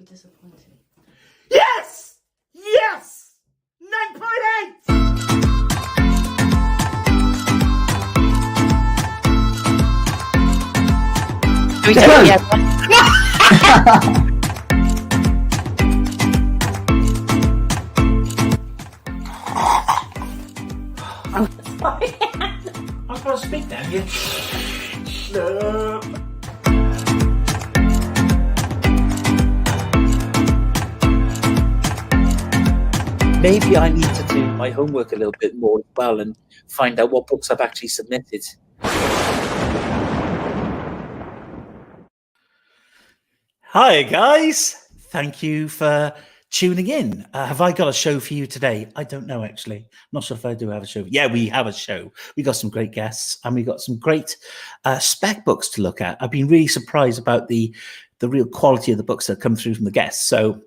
disappointing. Yes! Yes! 9.8! We don't yet. I'm sorry. I'm supposed to speak now, you. Maybe I need to do my homework a little bit more as well and find out what books I've actually submitted. Hi guys, thank you for tuning in. Have I got a show for you today? I don't know actually. I'm not sure if I do have a show. Yeah, we have a show. We got some great guests and we got some great spec books to look at. I've been really surprised about the real quality of the books that come through from the guests. So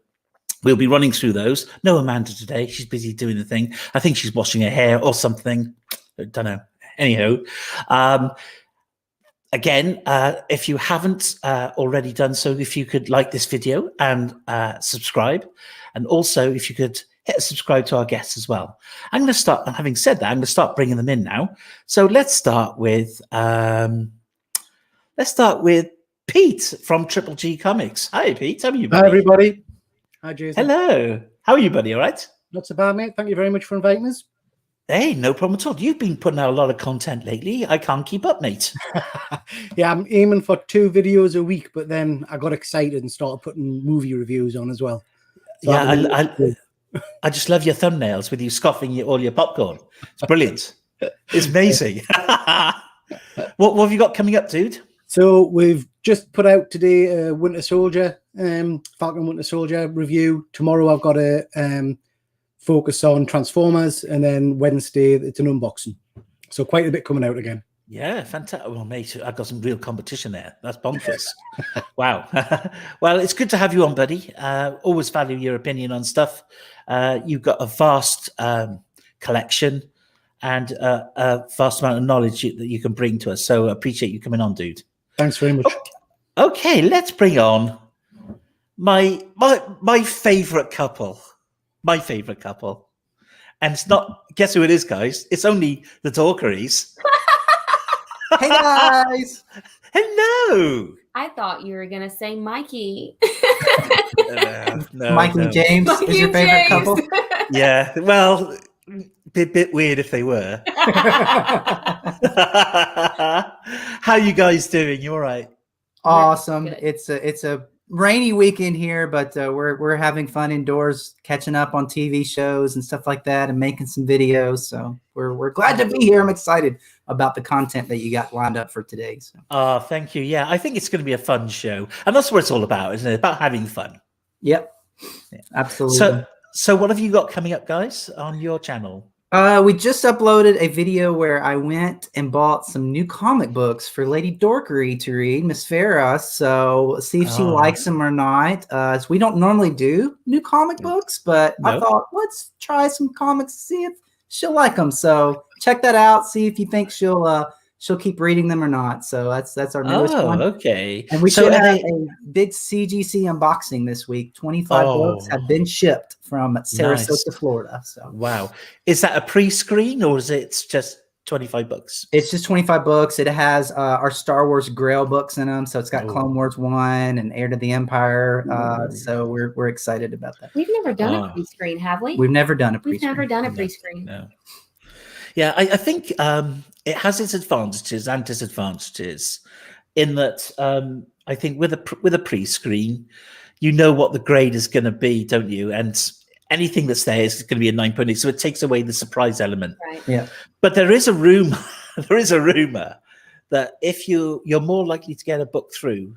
we'll be running through those. No Amanda today. She's busy doing the thing. I think she's washing her hair or something. I don't know. Anyhow, again, if you haven't already done so, if you could like this video and subscribe, and also if you could hit subscribe to our guests as well. I'm going to start, having said that, I'm going to start bringing them in now. So let's start with Pete from Triple G Comics. Hi, Pete. How are you, buddy? Hi, everybody. Hi, Jason. Hello. How are you, buddy? All right? Not so bad, mate. Thank you very much for inviting us. Hey, no problem at all. You've been putting out a lot of content lately. I can't keep up, mate. Yeah, I'm aiming for 2 videos a week, but then I got excited and started putting movie reviews on as well. So Yeah, I just love your thumbnails with you scoffing all your popcorn. It's brilliant. It's amazing. What have you got coming up, dude? So we've just put out today a Winter Soldier, Falcon Winter Soldier review. Tomorrow I've got a focus on Transformers, and then Wednesday it's an unboxing. So quite a bit coming out again. Yeah, fantastic. Well, mate, I've got some real competition there. That's bonkers. Wow. Well, it's good to have you on, buddy. Always value your opinion on stuff. You've got a vast collection and a vast amount of knowledge that you can bring to us. So I appreciate you coming on, dude. Thanks very much. Okay, let's bring on my favorite couple. My favorite couple. And it's not, guess who it is, guys? It's only the Talkeries. Hey guys. Hello. I thought you were going to say Mikey. No, Mikey and James Mikey is your and favorite James. couple. Yeah, well, bit weird if they were. How you guys doing? You all right? Awesome. Good. It's a rainy weekend here, but we're having fun indoors, catching up on TV shows and stuff like that, and making some videos. So we're glad to be here. I'm excited about the content that you got lined up for today. So. Thank you. Yeah, I think it's going to be a fun show, and that's what it's all about, isn't it? About having fun. Yep. Yeah. Absolutely. So what have you got coming up, guys, on your channel? We just uploaded a video where I went and bought some new comic books for Lady Dorkery to read, Miss Farah. So see if she likes them or not. So we don't normally do new comic books, but I thought let's try some comics, see if she'll like them. So check that out. See if you think she'll keep reading them or not. So that's our newest one. Okay. And we should have a big CGC unboxing this week. 25 books have been shipped from Sarasota, Florida. So wow. Is that a pre-screen or is it just 25 books? it's just 25 books. It has our Star Wars Grail books in them. So it's got Clone Wars 1 and Heir to the Empire. So we're excited about that. We've never done a pre-screen, have we? We've never done a We've pre-screen. never done a pre-screen. No. Yeah, I think it has its advantages and disadvantages in that I think with a pre-screen, you know what the grade is going to be, don't you? And anything that's there is going to be a 9.8, so it takes away the surprise element. Right. Yeah. But there is a rumor, that if you're more likely to get a book through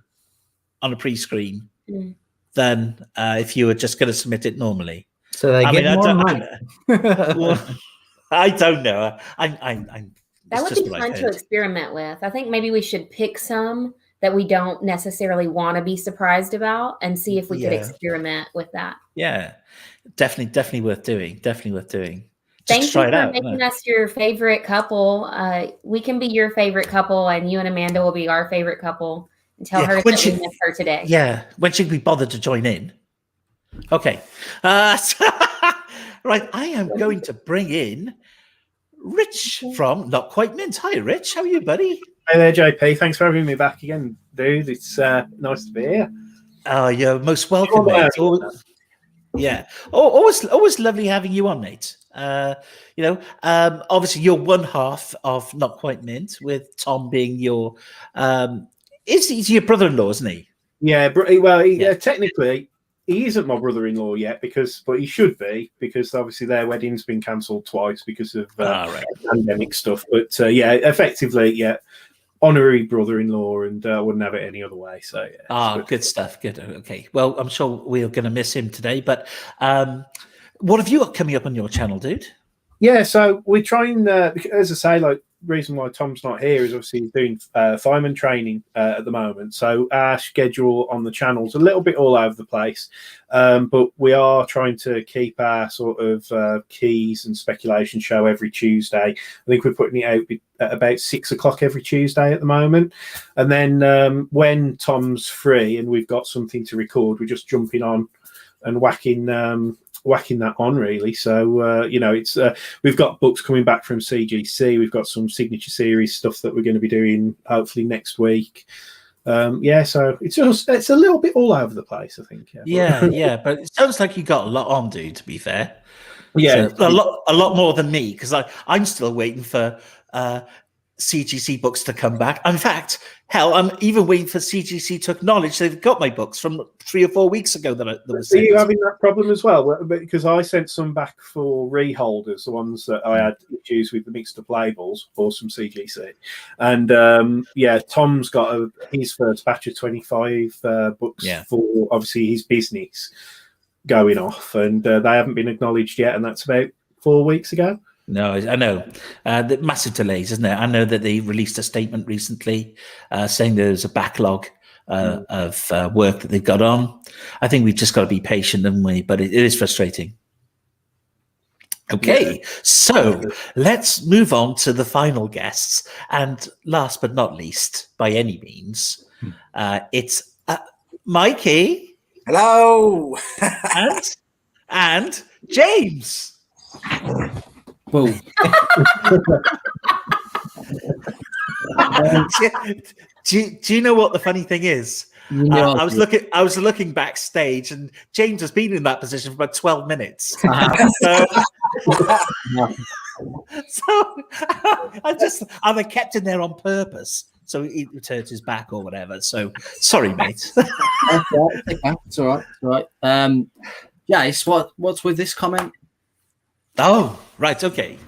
on a pre-screen than if you were just going to submit it normally. So they get more money. I don't know. That would be fun to experiment with. I think maybe we should pick some that we don't necessarily want to be surprised about and see if we could experiment with that. Yeah, definitely worth doing. Definitely worth doing. Thank you for making us your favorite couple. We can be your favorite couple, and you and Amanda will be our favorite couple. And tell her that we miss her today. Yeah, when should we bother to join in? Okay. Right, I am going to bring in Rich from Not Quite Mint. Hi, Rich. How are you, buddy? Hey there, JP. Thanks for having me back again, dude. It's nice to be here. Oh, you're most welcome, mate. Yeah. Always lovely having you on, mate. Obviously you're one half of Not Quite Mint, with Tom being your he's your brother-in-law, isn't he? Yeah, technically he isn't my brother-in-law yet, but he should be, because obviously their wedding's been cancelled twice because of pandemic stuff. But effectively, honorary brother-in-law, and I wouldn't have it any other way. So good stuff. Good. Okay. Well, I'm sure we're going to miss him today. But what have you got coming up on your channel, dude? Yeah, so we're trying, as I say, like, reason why Tom's not here is obviously he's doing fireman training at the moment. So our schedule on the channel's a little bit all over the place, but we are trying to keep our sort of keys and speculation show every Tuesday. I think we're putting it out at about 6 o'clock every Tuesday at the moment. And then when Tom's free and we've got something to record, we're just jumping on and whacking that on, really. So it's we've got books coming back from CGC. We've got some signature series stuff that we're going to be doing hopefully next week. So it's a little bit all over the place, I think. Yeah, but it sounds like you got a lot on, dude, to be fair. Yeah, so a lot more than me, because I'm still waiting for CGC books to come back. In fact, hell, I'm even waiting for CGC to acknowledge they've got my books from 3 or 4 weeks ago that was sent. Are you having that problem as well? Because I sent some back for reholders, the ones that I had issues with the mixed up labels, or some CGC. And Tom's got his first batch of 25 books for obviously his business going off, and they haven't been acknowledged yet, and that's about 4 weeks ago. No, I know. The massive delays, isn't it? I know that they released a statement recently saying there's a backlog of work that they've got on. I think we've just got to be patient, haven't we? But it is frustrating. Okay, so let's move on to the final guests. And last but not least, by any means, it's Mikey. Hello. and James. Whoa. Do you know what the funny thing is? I was looking backstage, and James has been in that position for about 12 minutes. So I kept him there on purpose, so he turned his back or whatever. So sorry, mate. It's all right. Jace, what's with this comment? Oh, right, okay.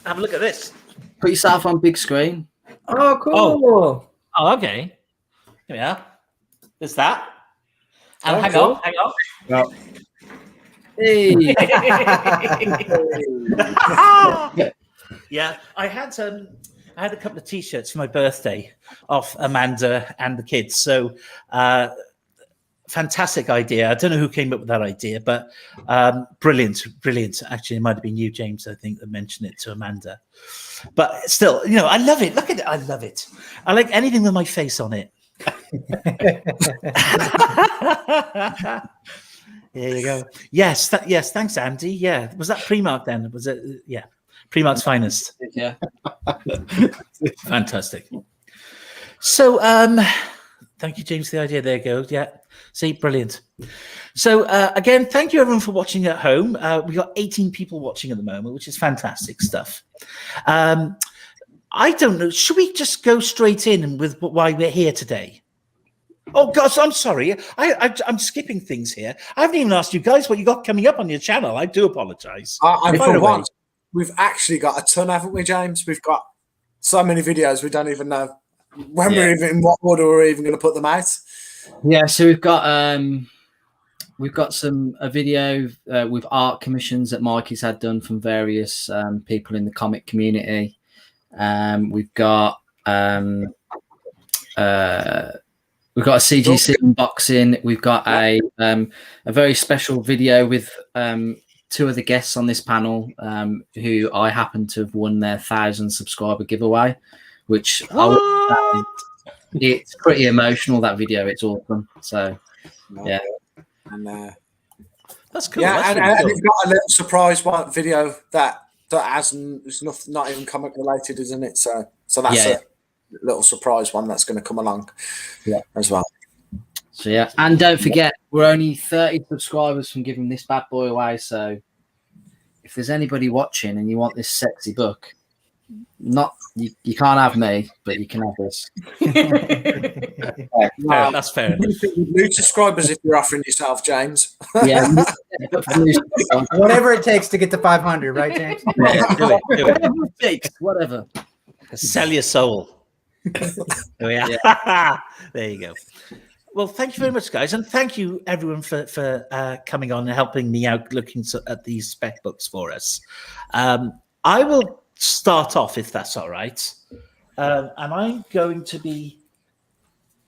Have a look at this. Put yourself on big screen. Oh, cool. Oh, okay. Here we are. There's that. And hang on. No. Hey. Yeah, I had a couple of T-shirts for my birthday off Amanda and the kids. So fantastic idea. I don't know who came up with that idea, but brilliant. Actually, it might have been you, James, I think, that mentioned it to Amanda. But still, I love it. Look at it. I love it. I like anything with my face on it. There you go. Yes. Thanks, Andy. Yeah. Was that Primark then? Was it? Yeah. Primark's finest. Yeah. Fantastic. So, thank you, James, for the idea. There you go. Yeah. See, brilliant. So, again, thank you, everyone, for watching at home. We've got 18 people watching at the moment, which is fantastic stuff. I don't know. Should we just go straight in with why we're here today? Oh, gosh, I'm sorry. I'm skipping things here. I haven't even asked you guys what you got coming up on your channel. I do apologize. For once, we've actually got a ton, haven't we, James? We've got so many videos, we don't even know when we're even in what order we're even going to put them out. Yeah, so we've got a video with art commissions that Mikey's had done from various people in the comic community. We've got a CGC unboxing. We've got a very special video with two of the guests on this panel who I happen to have won their 1,000 subscriber giveaway, which it's pretty emotional, that video. It's awesome. So yeah. And That's cool. Yeah, That's and, really and cool. you've got a little surprise one video that hasn't, it's not even comic related, isn't it? So that's a little surprise one that's going to come along as well. So yeah, and don't forget, we're only 30 subscribers from giving this bad boy away. So if there's anybody watching and you want this sexy book, you can't have me, but you can have this. That's fair enough. New subscribers if you're offering yourself, James. Yeah, Whatever it takes to get to 500, right, James? Yeah, do it. whatever it takes, whatever. Sell your soul. There we are. There you go. Well, thank you very much, guys, and thank you everyone for coming on and helping me out looking at these spec books for us. I will start off, if that's all right. And I'm going to be.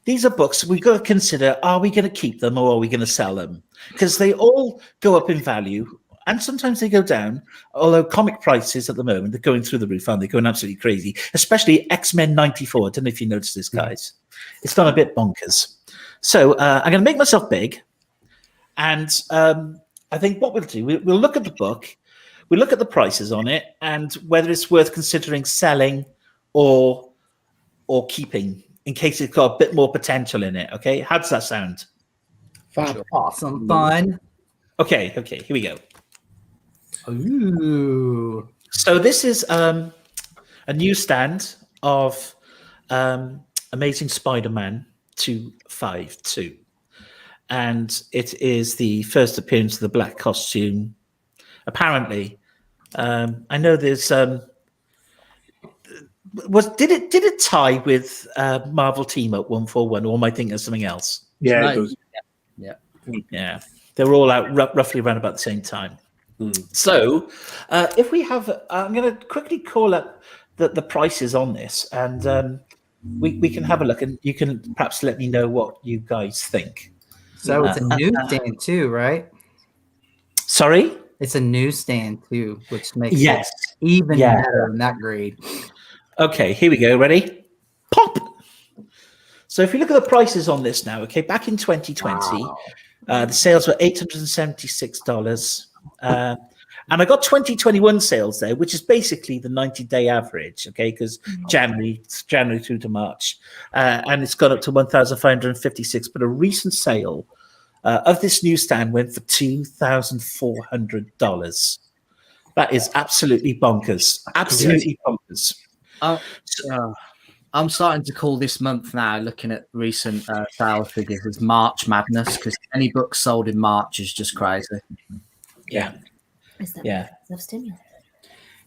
These are books we've got to consider: are we going to keep them or are we going to sell them? Because they all go up in value, and sometimes they go down. Although comic prices at the moment are going through the roof, aren't they? Going absolutely crazy. Especially X-Men '94. I don't know if you noticed this, guys. It's gone a bit bonkers. So I'm going to make myself big, and I think what we'll do, we'll look at the book, we'll look at the prices on it, and whether it's worth considering selling or keeping in case it's got a bit more potential in it. Okay, how does that sound? Fab. Awesome, fun. Okay, here we go. Ooh. So this is a newsstand of Amazing Spider-Man 252, and it is the first appearance of the black costume. Apparently, I know there's did it tie with Marvel Team Up 141, or am I thinking of something else? Yeah, it does. Yeah. They were all out roughly around about the same time. So, if we have, I'm going to quickly call up the prices on this, and we can have a look, and you can perhaps let me know what you guys think. So it's a newsstand too, right? Sorry? It's a newsstand too, which makes Yes. it even better in that grade. Okay, here we go. Ready? Pop! So if you look at the prices on this now, okay, back in 2020, the sales were $876. And I got 2021 sales there, which is basically the 90-day average, okay, because January through to March. And it's got up to 1,556. But a recent sale of this newsstand went for $2,400. That is absolutely bonkers. Absolutely bonkers. I'm starting to call this month now, looking at recent sales figures, as March Madness, because any book sold in March is just crazy. Yeah. Stimulus.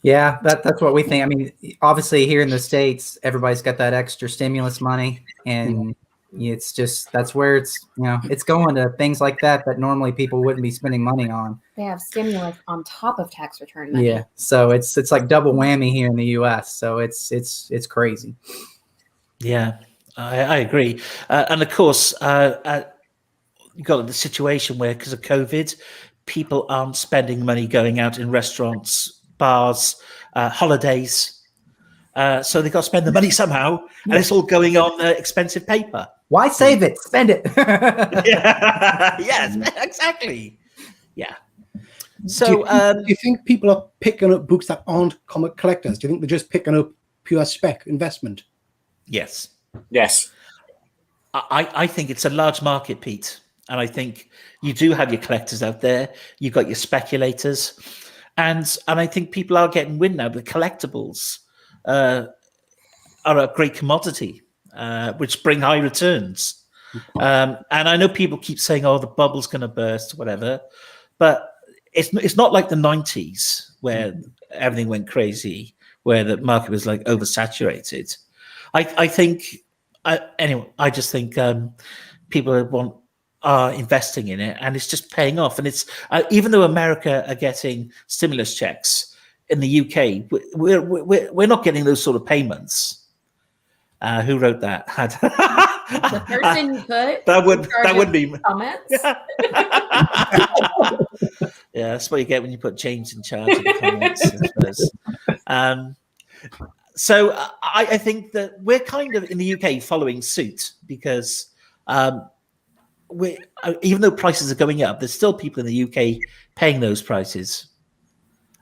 Yeah, that's what we think. I mean, obviously here in the States, everybody's got that extra stimulus money, and it's just, that's where it's, it's going to things like that normally people wouldn't be spending money on. They have stimulus on top of tax return money. Yeah, so it's like double whammy here in the U.S. So it's crazy. Yeah, I agree. And of course, you've got the situation where, because of COVID, people aren't spending money going out in restaurants, bars, holidays. So they've got to spend the money somehow, and it's all going on expensive paper. Why save it? Spend it. Yes, exactly. Yeah. So, do you think people are picking up books that aren't comic collectors? Do you think they're just picking up pure spec investment? Yes. I think it's a large market, Pete. And I think you do have your collectors out there. You've got your speculators. And I think people are getting wind now. The collectibles are a great commodity, which bring high returns. And I know people keep saying, oh, the bubble's going to burst, whatever. But it's not like the 90s where everything went crazy, where the market was like oversaturated. I think, anyway, I just think people are investing in it, and it's just paying off. And it's even though America are getting stimulus checks, in the UK we're not getting those sort of payments. Who wrote that? The person you put that would be comments. Yeah, that's what you get when you put James in charge of the comments, I suppose. So I think that we're kind of in the UK following suit, because even though prices are going up, there's still people in the UK paying those prices.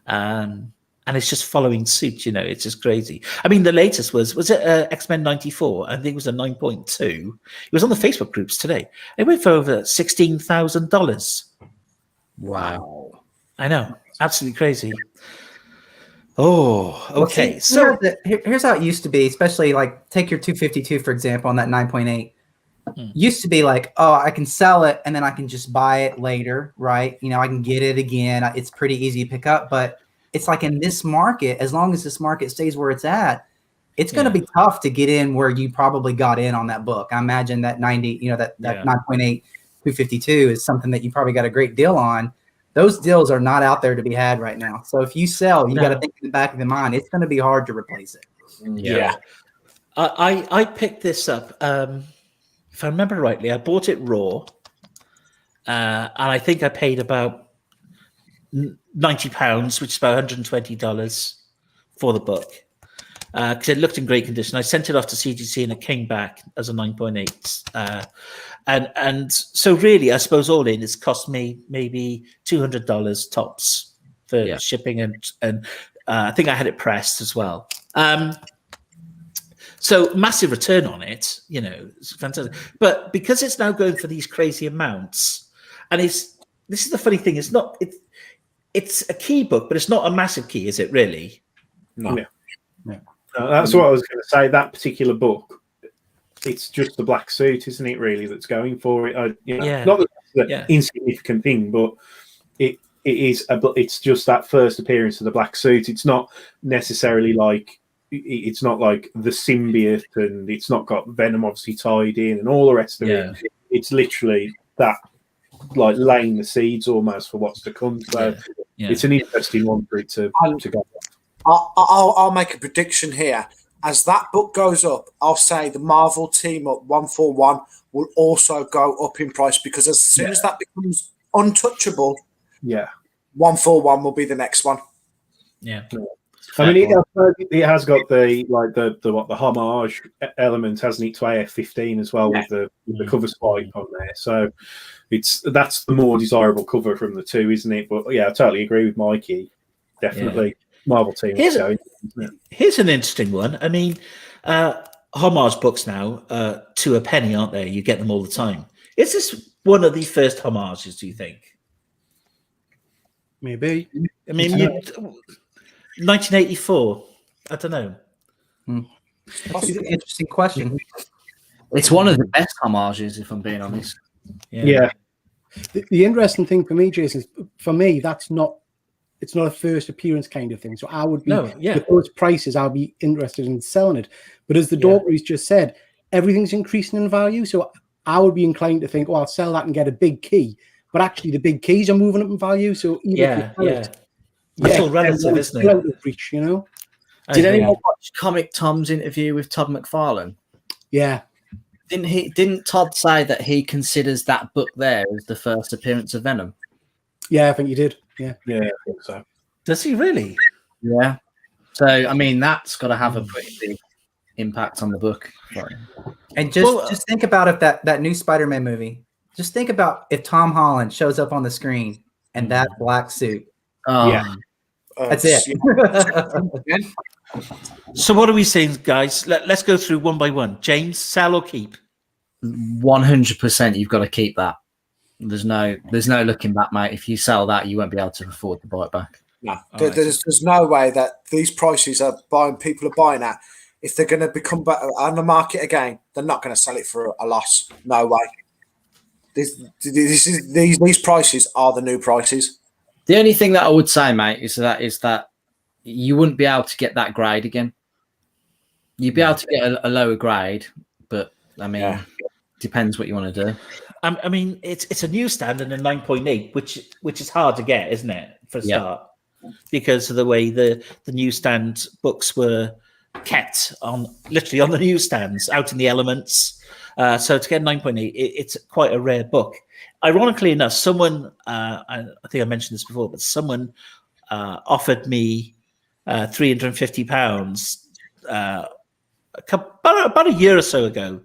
And it's just following suit, it's just crazy. I mean, the latest was it X-Men 94? I think it was a 9.2. It was on the Facebook groups today. It went for over $16,000. Wow. I know. Absolutely crazy. Oh, okay. Well, see, so here's how it used to be, especially like take your 252, for example, on that 9.8. Used to be like, oh, I can sell it and then I can just buy it later, right? I can get it again. It's pretty easy to pick up, but it's like in this market, as long as this market stays where it's at, it's going to be tough to get in where you probably got in on that book. I imagine that 90, that 9.8 252 is something that you probably got a great deal on. Those deals are not out there to be had right now. So if you sell, you got to think in the back of the mind, it's going to be hard to replace it. Yeah. I picked this up. If I remember rightly, I bought it raw. And I think I paid about £90, which is about $120 for the book, because it looked in great condition. I sent it off to CGC and it came back as a 9.8. And so really, I suppose all in, it's cost me maybe $200 tops for shipping, and I think I had it pressed as well. So massive return on it, it's fantastic. But because it's now going for these crazy amounts, and this is the funny thing, it's a key book, but it's not a massive key, is it really? No. That's what I was going to say. That particular book, it's just the black suit, isn't it, really, that's going for it? Not that that's an insignificant thing, but it's just that first appearance of the black suit. It's not necessarily like, it's not like the symbiote, and it's not got Venom obviously tied in and all the rest of it. It's literally that, like laying the seeds almost for what's to come. So it's an interesting one for it to go. I'll make a prediction here. As that book goes up, I'll say the Marvel team up 141 will also go up in price, because as soon as that becomes untouchable, 141 will be the next one. Yeah. I mean, it has got the homage element, hasn't it, to AF-15 as well, with the cover swipe on there. So that's the more desirable cover from the two, isn't it? But I totally agree with Mikey. Definitely, Marvel team. Here's an interesting one. I mean, homage books now to a penny, aren't they? You get them all the time. Is this one of the first homages? Do you think? Maybe. I mean, 1984. I don't know. That's an interesting question. It's one of the best homages, if I'm being honest. Yeah. The interesting thing for me, Jason, is for me, it's not a first appearance kind of thing. So I would be, with those prices, I'll be interested in selling it. But as the Dorkeries just said, everything's increasing in value. So I would be inclined to think, I'll sell that and get a big key. But actually, the big keys are moving up in value. So even it's all relative, isn't it? Reach, Did anyone watch Comic Tom's interview with Todd McFarlane? Yeah. Didn't Todd say that he considers that book there as the first appearance of Venom? Yeah, I think he did. Yeah, I think so. Does he really? Yeah. So I mean, that's got to have a pretty big impact on the book. And just think about if that new Spider-Man movie. Just think about if Tom Holland shows up on the screen and that black suit. That's it. So what are we saying, guys? Let's go through one by one. James, sell or keep? 100%. You've got to keep that. There's no looking back, mate. If you sell that, you won't be able to afford to buy it back. No, there's no way that these prices people are buying at. If they're going to become better on the market again, they're not going to sell it for a loss. No way. These prices are the new prices. The only thing that I would say, mate, is that you wouldn't be able to get that grade again. You'd be able to get a lower grade, but I mean, depends what you want to do. I mean, it's a newsstand and a 9.8, which is hard to get, isn't it, for a start? Because of the way the newsstand books were kept literally on the newsstands, out in the elements. So to get 9.8, it's quite a rare book. Ironically enough, someone, I think I mentioned this before, but someone offered me £350 about a year or so ago.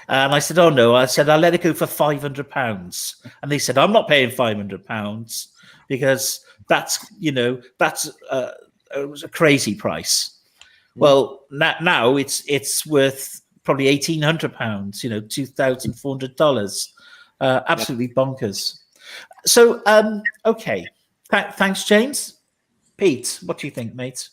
And I said, oh no. I said, I'll let it go for £500. And they said, I'm not paying £500 because that's it was a crazy price. Well, now it's worth probably £1,800, $2,400. Absolutely bonkers. So, okay. Thanks, James. Pete, what do you think, mate?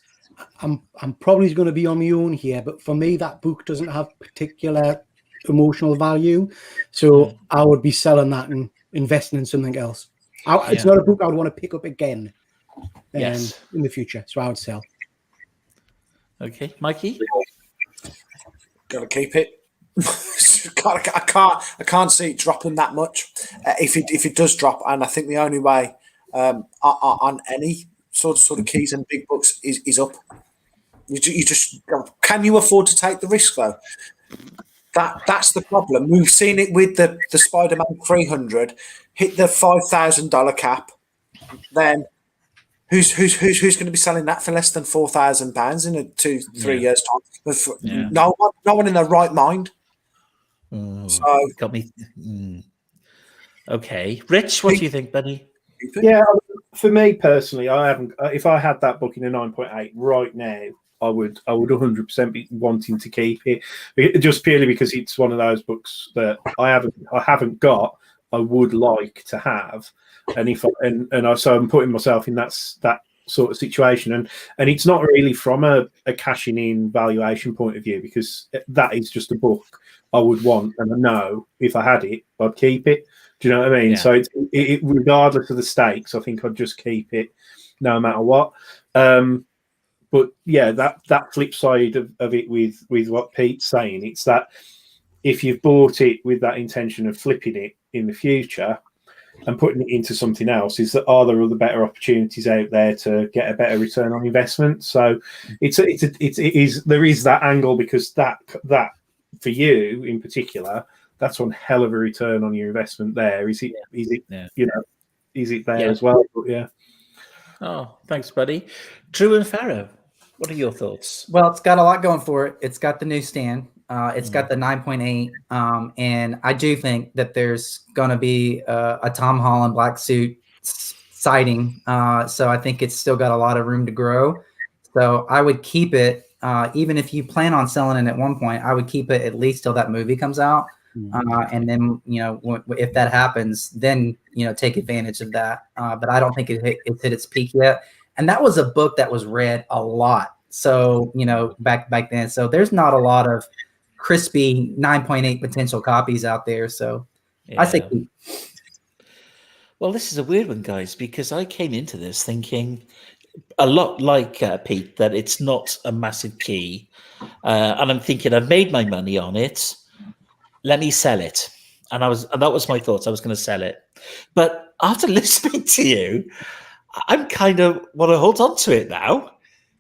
I'm probably going to be on my own here, but for me, that book doesn't have particular emotional value. So I would be selling that and investing in something else. It's not a book I would want to pick up again in the future. So I would sell. Okay, Mikey? Gotta keep it. I can't see it dropping that much. If it does drop, and I think the only way on any sort of keys and big books is up. You just can you afford to take the risk though? That's the problem. We've seen it with the Spider-Man 300 hit the $5,000 cap. Then who's going to be selling that for less than £4,000 in a 2-3 years time? No one in their right mind. So got me. Okay, Rich, what do you think, buddy? Yeah, for me personally, I haven't. If I had that book in a 9.8 right now, I would 100% be wanting to keep it, just purely because it's one of those books that I haven't got. I would like to have, so I'm putting myself in that sort of situation, and it's not really from a cashing in valuation point of view, because that is just a book I would want, and I know if I had it, I'd keep it. Do you know what I mean? Yeah. So it regardless of the stakes, I think I'd just keep it no matter what. But yeah, that flip side of it with what Pete's saying, it's that if you've bought it with that intention of flipping it in the future and putting it into something else, are there other better opportunities out there to get a better return on investment? So there is that angle, because that for you in particular, that's one hell of a return on your investment there. Is it there as well? But yeah. Oh, thanks, buddy. Drew and Farrow, what are your thoughts? Well, it's got a lot going for it. It's got the newsstand. It's got the 9.8. And I do think that there's going to be a Tom Holland black suit sighting. So I think it's still got a lot of room to grow. So I would keep it, even if you plan on selling it at one point, I would keep it at least till that movie comes out. And then, if that happens, then, take advantage of that. But I don't think it's hit its peak yet. And that was a book that was read a lot. So, back then. So there's not a lot of crispy 9.8 potential copies out there. So I say keep. Well, this is a weird one, guys, because I came into this thinking a lot like Pete, that it's not a massive key. And I'm thinking, I've made my money on it. Let me sell it. And that was my thoughts. I was going to sell it. But after listening to you, I'm kind of want to hold on to it now,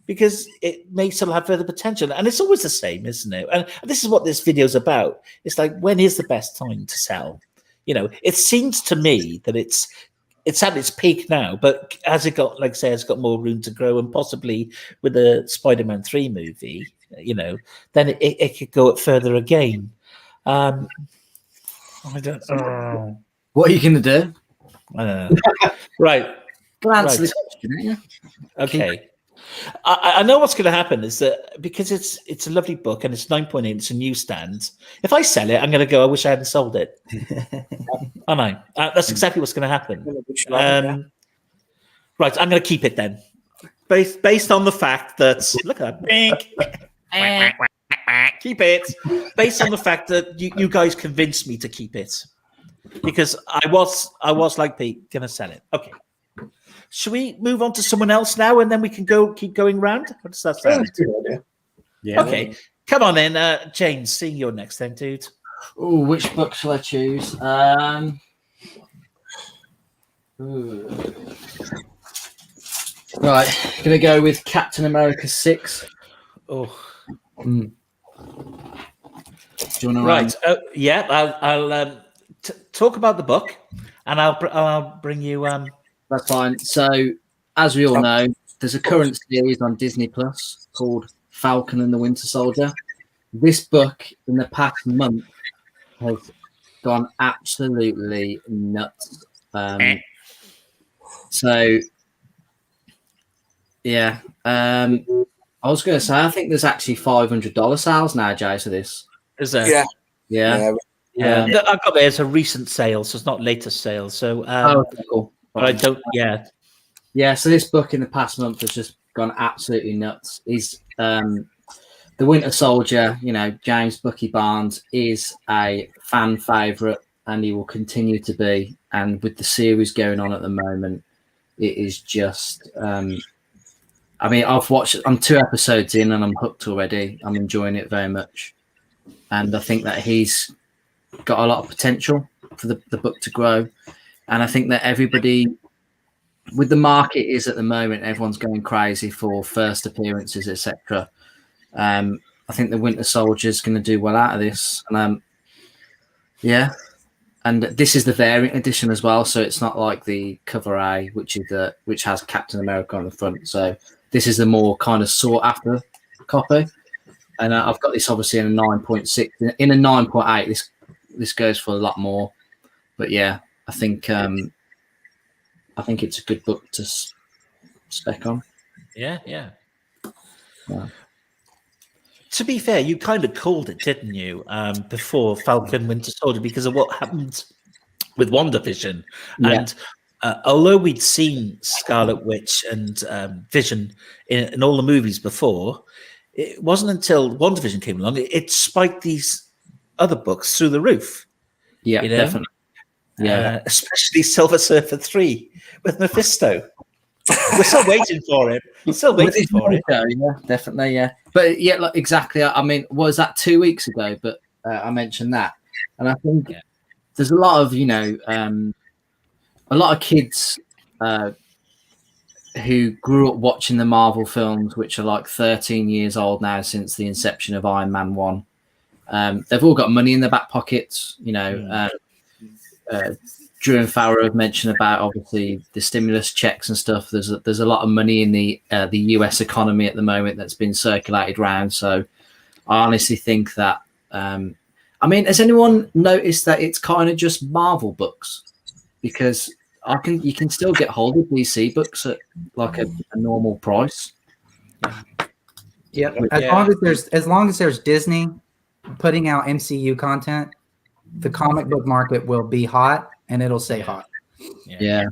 because it may still have further potential. And it's always the same, isn't it? And this is what this video is about. It's like, when is the best time to sell? It seems to me that it's at its peak now, but as it got, like I say, it's got more room to grow, and possibly with the Spider-Man 3 movie, then it could go up further again. I don't know. What are you going to do? I don't know. Right. Answer this question, ain't you? Okay. I know what's going to happen is that, because it's a lovely book and it's 9.8, it's a newsstand. If I sell it, I'm going to go, I wish I hadn't sold it. Aren't I? That's exactly what's going to happen. Right, I'm going to keep it then. Based on the fact that, look at that. Keep it. Based on the fact that you guys convinced me to keep it. Because I was like Pete, going to sell it. Okay. Should we move on to someone else now, and then we can keep going round? What does that sound? Yeah. Okay. Come on then, James. Seeing you're next then, dude. Oh, which book shall I choose? Right, gonna go with Captain America 6. Oh. Do you want to right? Yeah, I'll talk about the book, and I'll bring you. That's fine. So, as we all know, there's a current series on Disney Plus called Falcon and the Winter Soldier. This book, in the past month, has gone absolutely nuts. So, yeah. I was going to say, I think there's actually $500 sales now, Jay, for this. Is there? Yeah. Yeah. I've got there's a recent sale, so it's not latest sale. So, okay, cool. But I don't. Yeah. So this book in the past month has just gone absolutely nuts. He's the Winter Soldier. You know, James Bucky Barnes is a fan favorite, and he will continue to be. And with the series going on at the moment, it is just. I mean, I'm 2 episodes in, and I'm hooked already. I'm enjoying it very much, and I think that he's got a lot of potential for the book to grow. And I think that everybody, with the market is at the moment, everyone's going crazy for first appearances, etc. I think the Winter Soldier is going to do well out of this, and and this is the variant edition as well, so it's not like the cover A, which has Captain America on the front. So this is the more kind of sought after copy, and I've got this obviously in a 9.6. In a 9.8, this goes for a lot more, but yeah, I think it's a good book to spec on. Yeah. To be fair, you kind of called it, didn't you, before Falcon Winter Soldier, because of what happened with WandaVision. Yeah. And although we'd seen Scarlet Witch and Vision in all the movies before, it wasn't until WandaVision came along, it spiked these other books through the roof. Yeah, definitely. Yeah, especially Silver Surfer 3 with Mephisto. We're still waiting for it. We're still waiting for it. Yeah, definitely. Yeah, but yeah, like, exactly. I mean, was that 2 weeks ago? But I mentioned that, and I think there's a lot of a lot of kids who grew up watching the Marvel films, which are like 13 years old now since the inception of Iron Man 1. They've all got money in their back pockets, Drew and Farrow have mentioned about obviously the stimulus checks and stuff. There's a lot of money in the US economy at the moment that's been circulated around. So I honestly think that I mean, has anyone noticed that it's kind of just Marvel books? Because you can still get hold of DC books at like a normal price. Yeah, as long as there's Disney putting out MCU content, the comic book market will be hot and it'll stay hot. Yeah.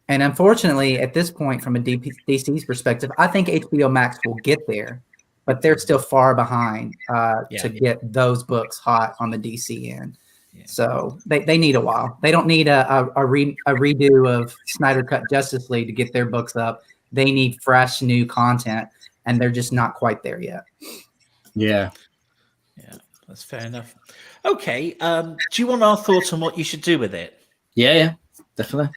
And unfortunately, at this point, from a DC's perspective, I think HBO Max will get there, but they're still far behind to get those books hot on the DC end. Yeah. So they need a while. They don't need a redo of Snyder Cut Justice League to get their books up. They need fresh, new content, and they're just not quite there yet. Yeah, that's fair enough. Okay, do you want our thoughts on what you should do with it? Yeah, definitely.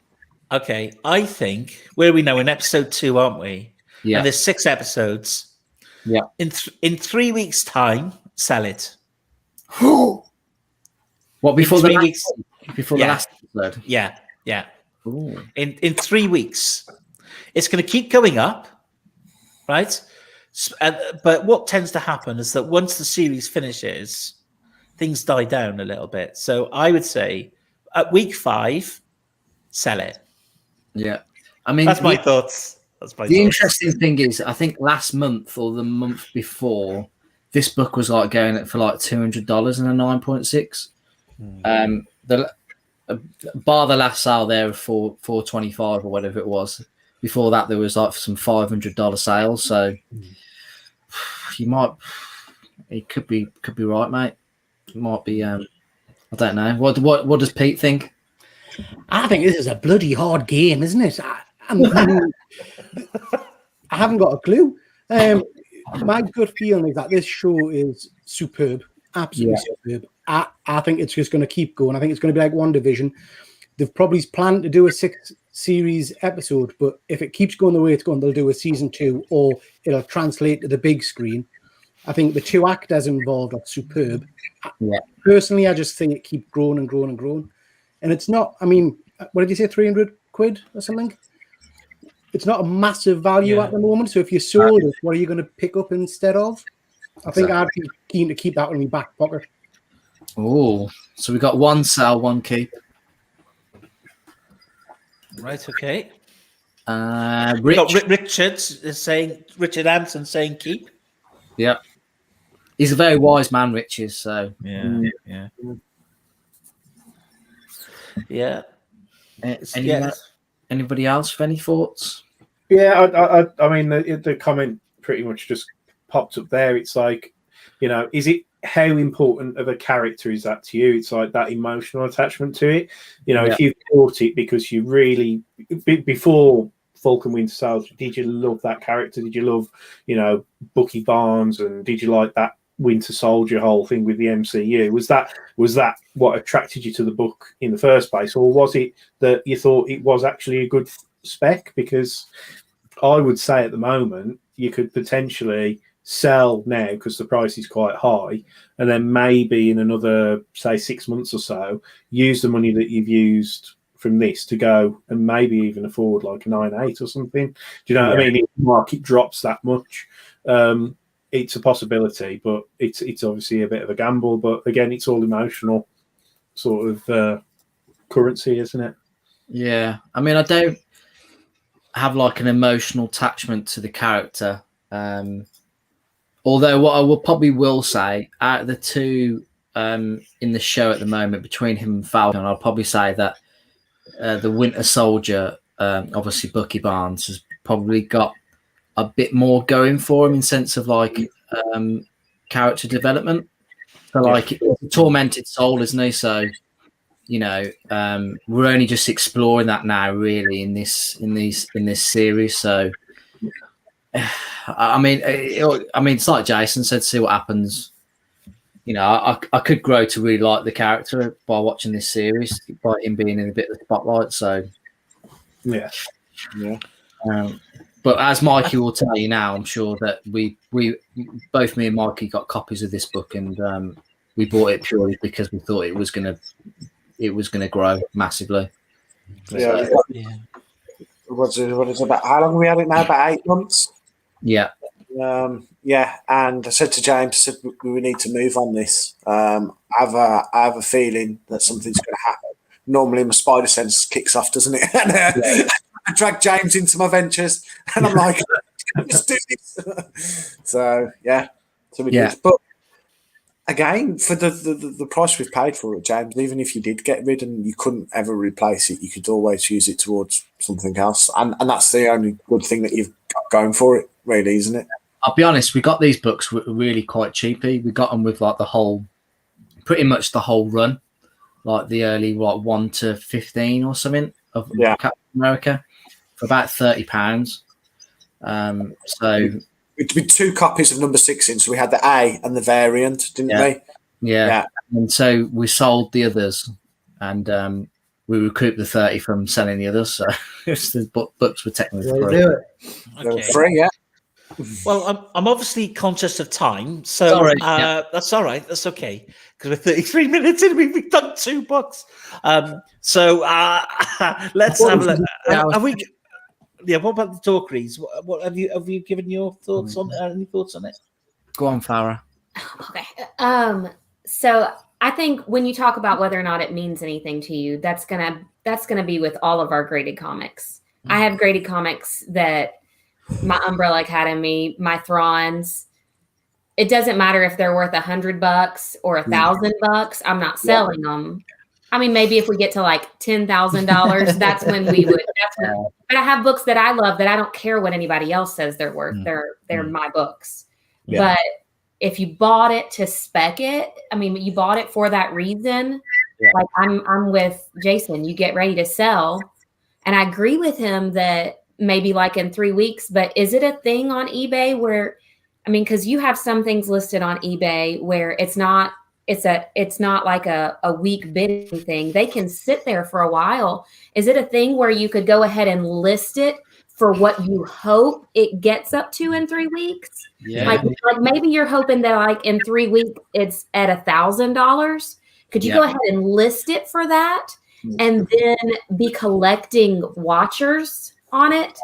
Okay, I think we're in episode 2, aren't we? Yeah. And there's 6 episodes. Yeah. In 3 weeks' time, sell it. What, before the 3 weeks? Before the last episode? Yeah. Ooh. In 3 weeks, it's going to keep going up, right? But what tends to happen is that once the series finishes, things die down a little bit. So I would say at week 5, sell it. Yeah. I mean, that's my thoughts. The interesting thing is, I think last month or the month before, this book was like going for like $200 and a 9.6. Bar the last sale there for $425 or whatever it was. Before that, there was like some $500 sales. So it could be right, mate. It might be. I don't know. What does Pete think? I think this is a bloody hard game, isn't it? I haven't got a clue. My gut feeling is that this show is superb, absolutely superb. I think it's just going to keep going. I think it's going to be like WandaVision. They've probably planned to do a 6-series episode, but if it keeps going the way it's going, they'll do a season 2, or it'll translate to the big screen. I think the 2 actors involved are superb. Yeah. Personally, I just think it keeps growing and growing and growing. And it's not, I mean, what did you say, £300 or something? It's not a massive value at the moment. So if you sold it, what are you going to pick up instead of? I think I'd be keen to keep that in my back pocket. Oh, so we got one sell, one keep. Right, okay. Rich. Got Richard Anson saying keep. Yep. He's a very wise man, Rich is. So yeah. Anybody else have any thoughts? Yeah, I mean, the comment pretty much just popped up there. It's like, is it how important of a character is that to you? It's like that emotional attachment to it. If you bought it because you really, before Falcon Winter Soldier, did you love that character? Did you love, Bucky Barnes, and did you like that Winter Soldier whole thing with the MCU? Was that what attracted you to the book in the first place, or was it that you thought it was actually a good spec? Because I would say at the moment you could potentially sell now because the price is quite high, and then maybe in another, say, 6 months or so, use the money that you've used from this to go and maybe even afford like a 9.8 or something. Do you know what I mean? If the market drops that much, it's a possibility, but it's obviously a bit of a gamble. But again, it's all emotional sort of currency, isn't it? Yeah, I mean, I don't have like an emotional attachment to the character. Although what I will say, out of the two in the show at the moment, between him and Falcon, I'll probably say that the Winter Soldier, obviously Bucky Barnes, has probably got a bit more going for him in sense of like character development. So like it's a tormented soul, isn't he? So we're only just exploring that now, really, in this series. So I mean, it's like Jason said, see what happens. I could grow to really like the character by watching this series, by him being in a bit of the spotlight. So yeah. But as Mikey will tell you now, I'm sure that we both me and Mikey got copies of this book, and we bought it purely because we thought it was gonna grow massively. Yeah. What is it about? How long have we had it now? About 8 months. Yeah. And I said to James, we need to move on this. I have a feeling that something's going to happen. Normally, my spider sense kicks off, doesn't it? And, I drag James into my ventures, and I'm like, let's do this. So we did. But again, for the price we've paid for it, James, even if you did get rid and you couldn't ever replace it, you could always use it towards something else. And that's the only good thing that you've got going for it, really, isn't it? I'll be honest, we got these books really quite cheaply. We got them with like pretty much the whole run, like the early 1 to 15 or something of Captain America for about £30. So with 2 copies of number 6 in, so we had the A and the variant, didn't we? Yeah. And so we sold the others, and we recouped the 30 from selling the others. So the books were technically free. Okay. Free, yeah. Well, I'm obviously conscious of time, so that's all right. That's okay, because we're 33 minutes in. We've done 2 books. So let's have a look. What about the Dorkeries? What have you given your thoughts on? Any thoughts on it? Go on, Farah. Okay. So I think when you talk about whether or not it means anything to you, that's gonna be with all of our graded comics. I have graded comics that my Umbrella Academy, my Thrawns. It doesn't matter if they're worth $100 or $1,000. I'm not selling them. I mean, maybe if we get to like $10,000, that's when we would. But I have books that I love that I don't care what anybody else says they're worth. They're my books. Yeah. But if you bought it to spec it, I mean, you bought it for that reason. Yeah. Like I'm with Jason. You get ready to sell, and I agree with him that maybe like in 3 weeks. But is it a thing on eBay where, I mean, because you have some things listed on eBay where it's not like a week bidding thing. They can sit there for a while. Is it a thing where you could go ahead and list it for what you hope it gets up to in 3 weeks? Yeah. Like maybe you're hoping that like in 3 weeks it's at $1,000. Could you go ahead and list it for that and then be collecting watchers on it?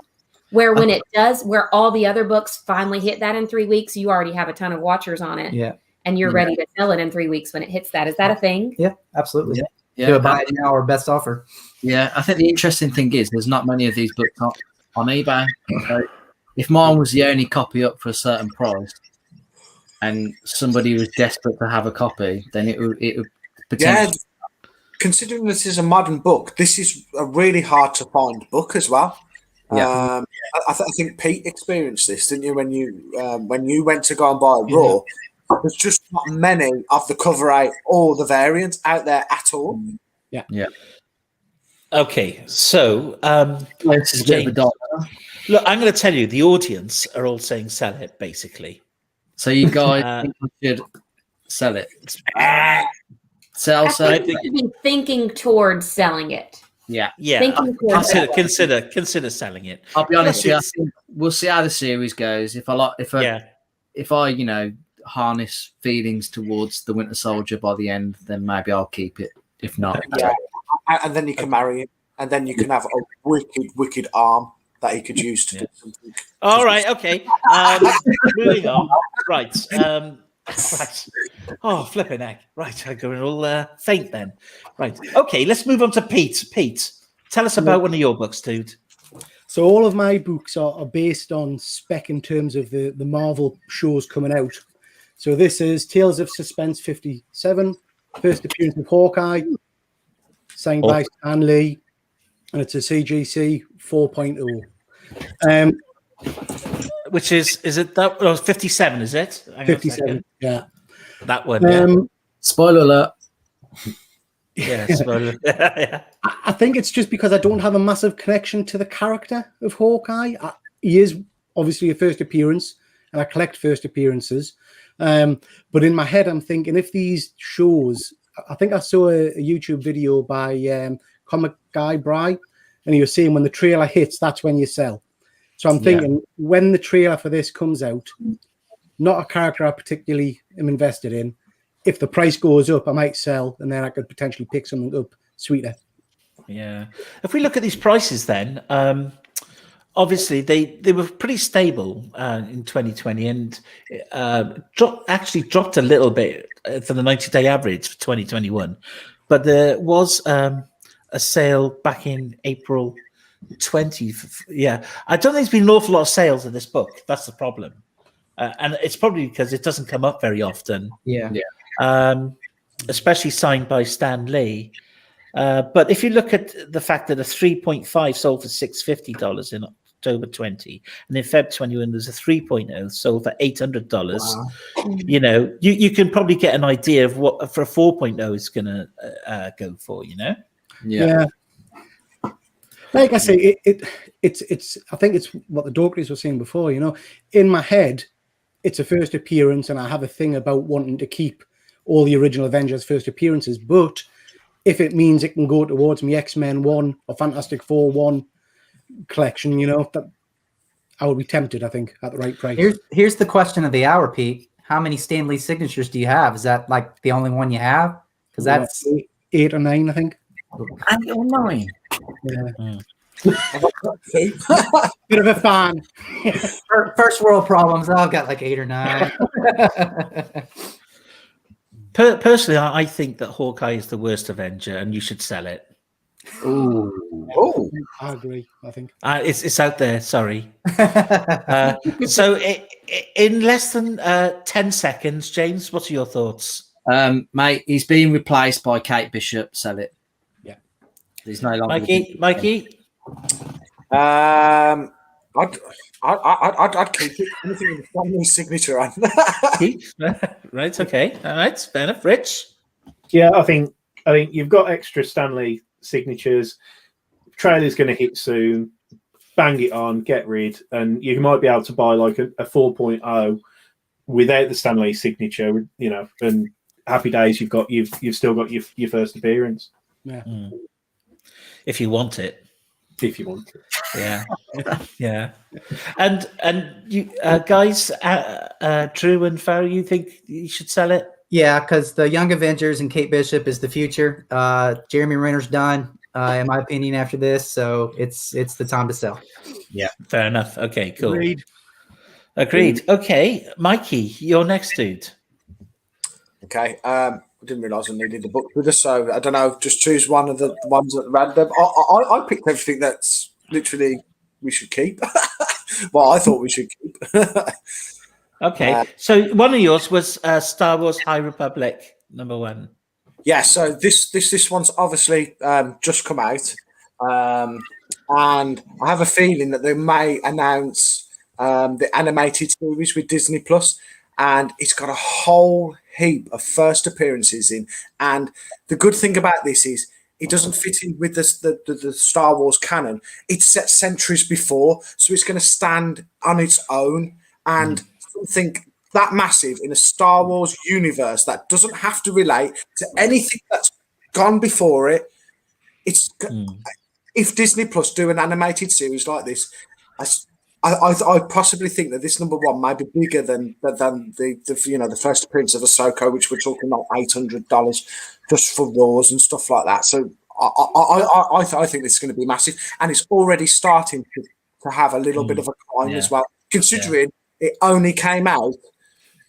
Where when it does, where all the other books finally hit that in 3 weeks, you already have a ton of watchers on it. Yeah. and you're ready to sell it in 3 weeks when it hits that. Is that a thing? Yeah, absolutely. Yeah. Do a buy it now or best offer. Yeah, I think the interesting thing is there's not many of these books on eBay. So if mine was the only copy up for a certain price, and somebody was desperate to have a copy, then it would potentially. Yeah, considering this is a modern book, this is a really hard to find book as well. Yeah. I think Pete experienced this, didn't you? When you went to go and buy a Raw, there's just not many of the cover art or the variants out there at all. Yeah. Okay, so This is a bit of a James, dollar. look, I'm going to tell you, the audience are all saying sell it, basically. So you guys think we should sell it? Sell. I think you should be thinking towards selling it. Yeah. Thinking towards Consider selling it. I'll be honest with you. I think we'll see how the series goes. If I harness feelings towards the Winter Soldier by the end, then maybe I'll keep it. If not, And then you can marry him, and then you can have a wicked arm that he could use to do something. All right, okay. Moving on. Right. Right. Oh, flipping heck. Right, I'm going all faint then. Right. Okay, let's move on to Pete. Pete, tell us about one of your books, dude. So all of my books are based on Spec in terms of the Marvel shows coming out. So this is Tales of Suspense 57, first appearance of Hawkeye, signed by Stan Lee, and it's a CGC 4.0. Which is it that? Oh, 57, is it? Hang on a 57, second. yeah. That one. Yeah. spoiler alert. Yeah, spoiler. Yeah. I think it's just because I don't have a massive connection to the character of Hawkeye. He is obviously a first appearance, and I collect first appearances. But in my head, I'm thinking if these shows, I think I saw a YouTube video by Comic Guy Bry, and he was saying when the trailer hits, that's when you sell. So I'm thinking when the trailer for this comes out, not a character I particularly am invested in. If the price goes up, I might sell, and then I could potentially pick something up sweeter. Yeah. If we look at these prices then, obviously they were pretty stable in 2020 and dropped a little bit for the 90-day average for 2021. But there was a sale back in April 20. Yeah. I don't think there's been an awful lot of sales of this book. That's the problem. And it's probably because it doesn't come up very often. Yeah. Especially signed by Stan Lee. But if you look at the fact that a 3.5 sold for $650 in October 20, and in Feb 21 there's a 3.0 sold for $800. Wow. You know, you can probably get an idea of what for a 4.0 is going to go for. You know. Yeah. Like I say, it's. I think it's what the Dorkeys were saying before. You know, in my head, it's a first appearance, and I have a thing about wanting to keep all the original Avengers first appearances. But if it means it can go towards my X-Men 1 or Fantastic Four 1 collection, you know, that I would be tempted, I think, at the right price. Here's the question of the hour, Pete. How many Stan Lee signatures do you have? Is that like the only one you have? Because that's 8 or 9, I think. 8 or 9. Yeah. Bit of a fan. First world problems. I've got like 8 or 9. Personally, I think that Hawkeye is the worst Avenger, and you should sell it. Oh, I agree. I think it's out there. Sorry. So, in less than 10 seconds, James, what are your thoughts? Mate, he's being replaced by Kate Bishop. Sell it. Yeah. He's no longer. Mikey. I'd keep it. Anything with a family signature on. Right. Okay. All right. Fair enough. Rich. Yeah, I think you've got extra Stanley signatures. Trailer's going to hit soon. Bang it on, get rid, and you might be able to buy like a 4.0 without the Stanley signature. You know, and happy days. You've still got your first appearance. Yeah. If you want it. If you want it. Yeah. Yeah. And you guys, Drew and Farrow, you think you should sell it? yeah, because the Young Avengers and Kate Bishop is the future. Jeremy Renner's done, in my opinion, after this, so it's the time to sell. Yeah, fair enough. Okay, cool. Agreed. Okay, Mikey, you're next, dude. Okay. I didn't realise I needed the book with us, so I don't know. Just choose one of the ones at random. I picked everything that's literally we should keep. Well, I thought we should keep. Okay, so one of yours was Star Wars High Republic #1. Yeah, so this one's obviously just come out, and I have a feeling that they may announce the animated series with Disney Plus, and it's got a whole heap of first appearances in. And the good thing about this is it doesn't fit in with the Star Wars canon. It's set centuries before, so it's going to stand on its own, and something that massive in a Star Wars universe that doesn't have to relate to anything that's gone before it. It's if Disney Plus do an animated series like this, I possibly think that this #1 might be bigger than the first appearance of Ahsoka, which we're talking about $800 just for Raws and stuff like that. So I think this is going to be massive, and it's already starting to have a little bit of a climb as well, considering it only came out.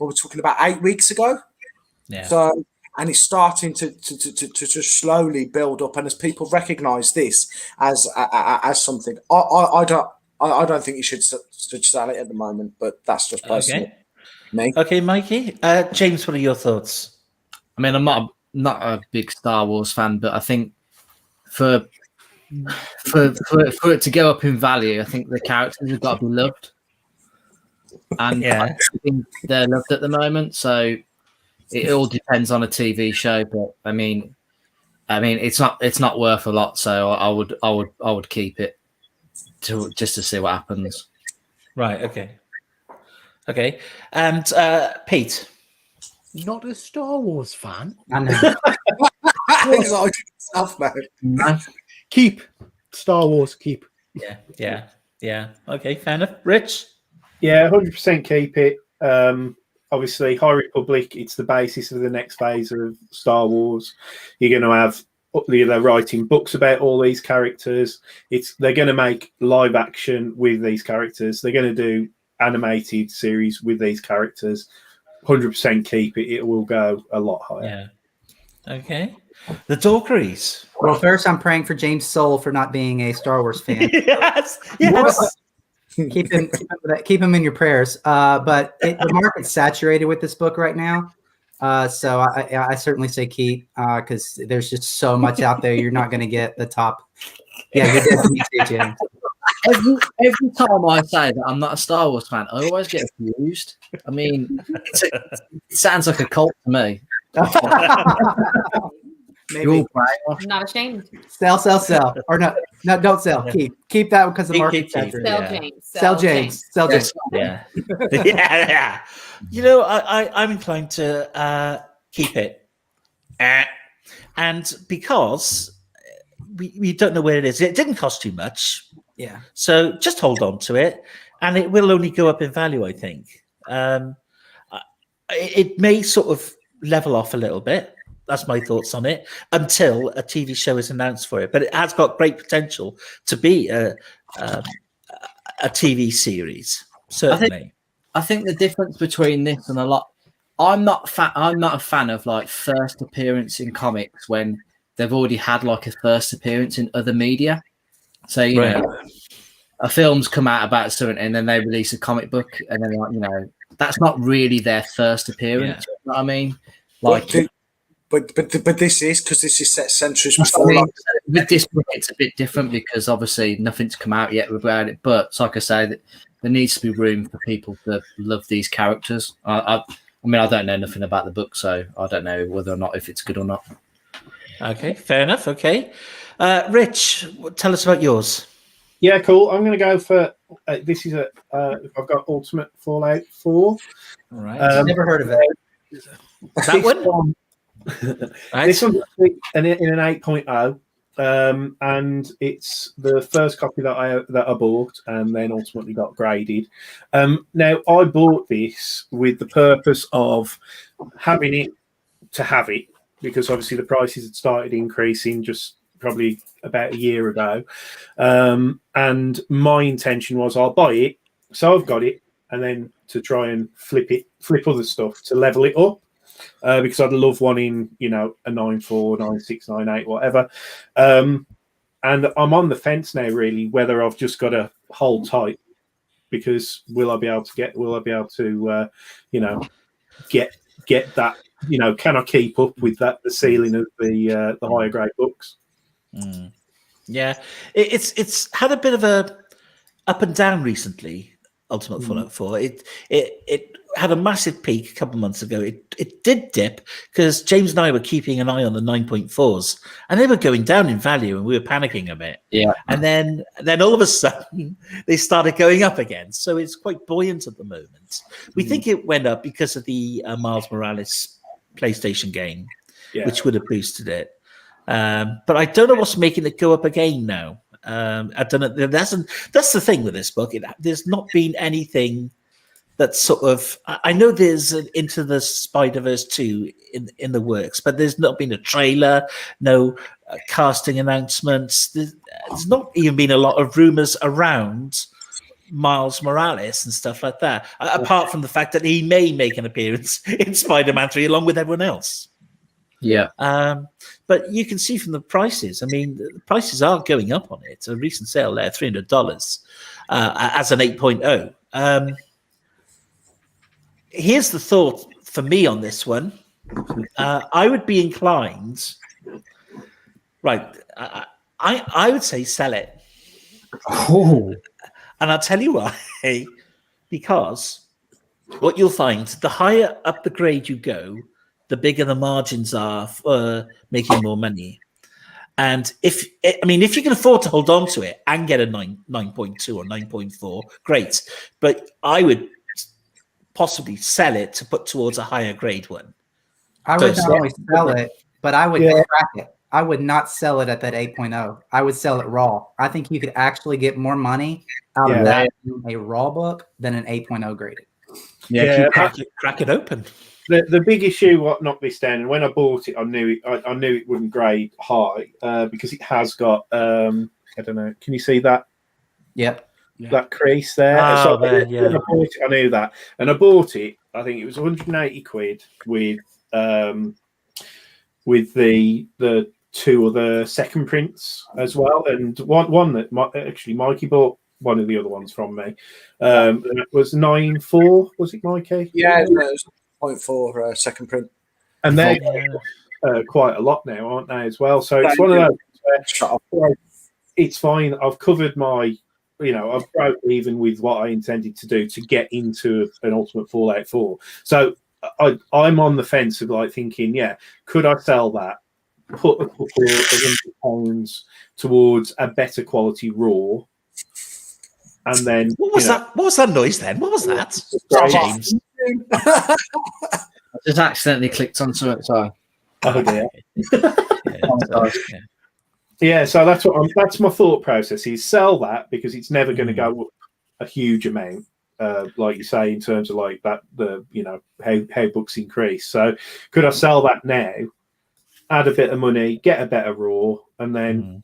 Well, we're talking about 8 weeks ago. Yeah. So, and it's starting to just slowly build up. And as people recognise this as something, I don't think you should sell it at the moment. But that's just personally me. Okay, Mikey. James, what are your thoughts? I mean, I'm not a big Star Wars fan, but I think for it to go up in value, I think the characters have got to be loved. And I think they're loved at the moment, so it all depends on a TV show. But I mean, it's not worth a lot, so I would keep it just to see what happens. Right. Okay. And Pete, Not a Star Wars fan. I know. Excited yourself, man. No. Keep Star Wars. Keep. Yeah. Okay, fair enough. Rich. Yeah, 100% keep it. Obviously, High Republic, it's the basis of the next phase of Star Wars. You're going to have, they're writing books about all these characters. They're going to make live action with these characters. They're going to do animated series with these characters. 100% keep it. It will go a lot higher. Yeah. Okay. The Dorkeries. Well, first, I'm praying for James Soule for not being a Star Wars fan. yes. keep him in your prayers. But the market's saturated with this book right now. So I certainly say keep because there's just so much out there. You're not going to get the top. Yeah, you definitely say, James. Every time I say that I'm not a Star Wars fan, I always get accused. I mean, it sounds like a cult to me. Maybe. I'm not ashamed. Sell. Or no, don't sell. Keep that because the market's Keep. saturated. Sell James. Sell James. Yeah. yeah. You know, I'm inclined to keep it. And because we don't know where it is, it didn't cost too much. Yeah. So just hold on to it, and it will only go up in value, I think. It may sort of level off a little bit. That's my thoughts on it until a TV show is announced for it. But it has got great potential to be a TV series. Certainly, I think the difference between this and a lot. I'm not a fan of like first appearance in comics when they've already had like a first appearance in other media. So you know, a film's come out about something, and then they release a comic book, and then like that's not really their first appearance. You know what I mean? Like. But this is because this is set centuries before. With this book, it's a bit different because obviously nothing's come out yet about it. But like I say, there needs to be room for people to love these characters. I mean, I don't know nothing about the book, so I don't know whether or not if it's good or not. Okay, fair enough. Okay, Rich, tell us about yours. Yeah, cool. I'm going to go for this. Is I've got Ultimate Fallout 4. All right, Never heard of it. That one. Right. This one's in an 8.0, and it's the first copy that I bought, and then ultimately got graded. Now I bought this with the purpose of having it to have it, because obviously the prices had started increasing just probably about a year ago, and my intention was I'll buy it, so I've got it, and then to try and flip other stuff to level it up. because I'd love one in, you know, a 9.4, 9.6, 9.8, whatever. And I'm on the fence now, really, whether I've just got to hold tight, because will I be able to, you know, get that, you know, can I keep up with the ceiling of the higher grade books? Yeah, it's had a bit of a up and down recently. Ultimate Fallout 4. It had a massive peak a couple of months ago. It did dip because James and I were keeping an eye on the 9.4s, and they were going down in value, and we were panicking a bit. Yeah, and then all of a sudden they started going up again. So it's quite buoyant at the moment. We think it went up because of the Miles Morales PlayStation game, which would have boosted it. But I don't know what's making it go up again now. I don't know. That's the thing with this book. There's not been anything that's sort of. I know there's an Into the Spider-Verse 2 in the works, but there's not been a trailer, no casting announcements. There's not even been a lot of rumors around Miles Morales and stuff like that, apart from the fact that he may make an appearance in Spider-Man 3 along with everyone else. Yeah. But you can see from the prices, I mean, the prices are going up on it. A recent sale there, $300 as an 8.0. Here's the thought for me on this one. I would be inclined, right, I would say sell it. Oh. And I'll tell you why. Because what you'll find, the higher up the grade you go, the bigger the margins are for making more money. And if you can afford to hold on to it and get a 9.2 or 9.4, great. But I would possibly sell it to put towards a higher grade one. I would not only sell it, but I would crack it. I would not sell it at that 8.0. I would sell it raw. I think you could actually get more money out of that in a raw book than an 8.0 graded. Crack it open. The big issue, what notwithstanding, when I bought it, I knew it wouldn't grade high because it has got I don't know. Can you see that? Yep. That crease there. Oh, When I bought it, I knew that, and I bought it. I think it was 180 quid with the two other second prints as well, and one that actually Mikey bought one of the other ones from me. It was 9.4. Was it, Mikey? Yeah, it was 0.4 second print, and they're quite a lot now, aren't they? As well. So it's one of those. It's fine. I've covered my. I've broke even with what I intended to do to get into an Ultimate Fallout 4. So I'm on the fence of like thinking, could I sell that, put a couple of £100 towards a better quality raw, and then what was that? What was that noise then? What was that? James. I just accidentally clicked onto it. So. Oh dear. Yeah, so that's my thought process: is sell that because it's never going to go up a huge amount, like you say, in terms of like that how books increase. So could I sell that now, add a bit of money, get a better raw, and then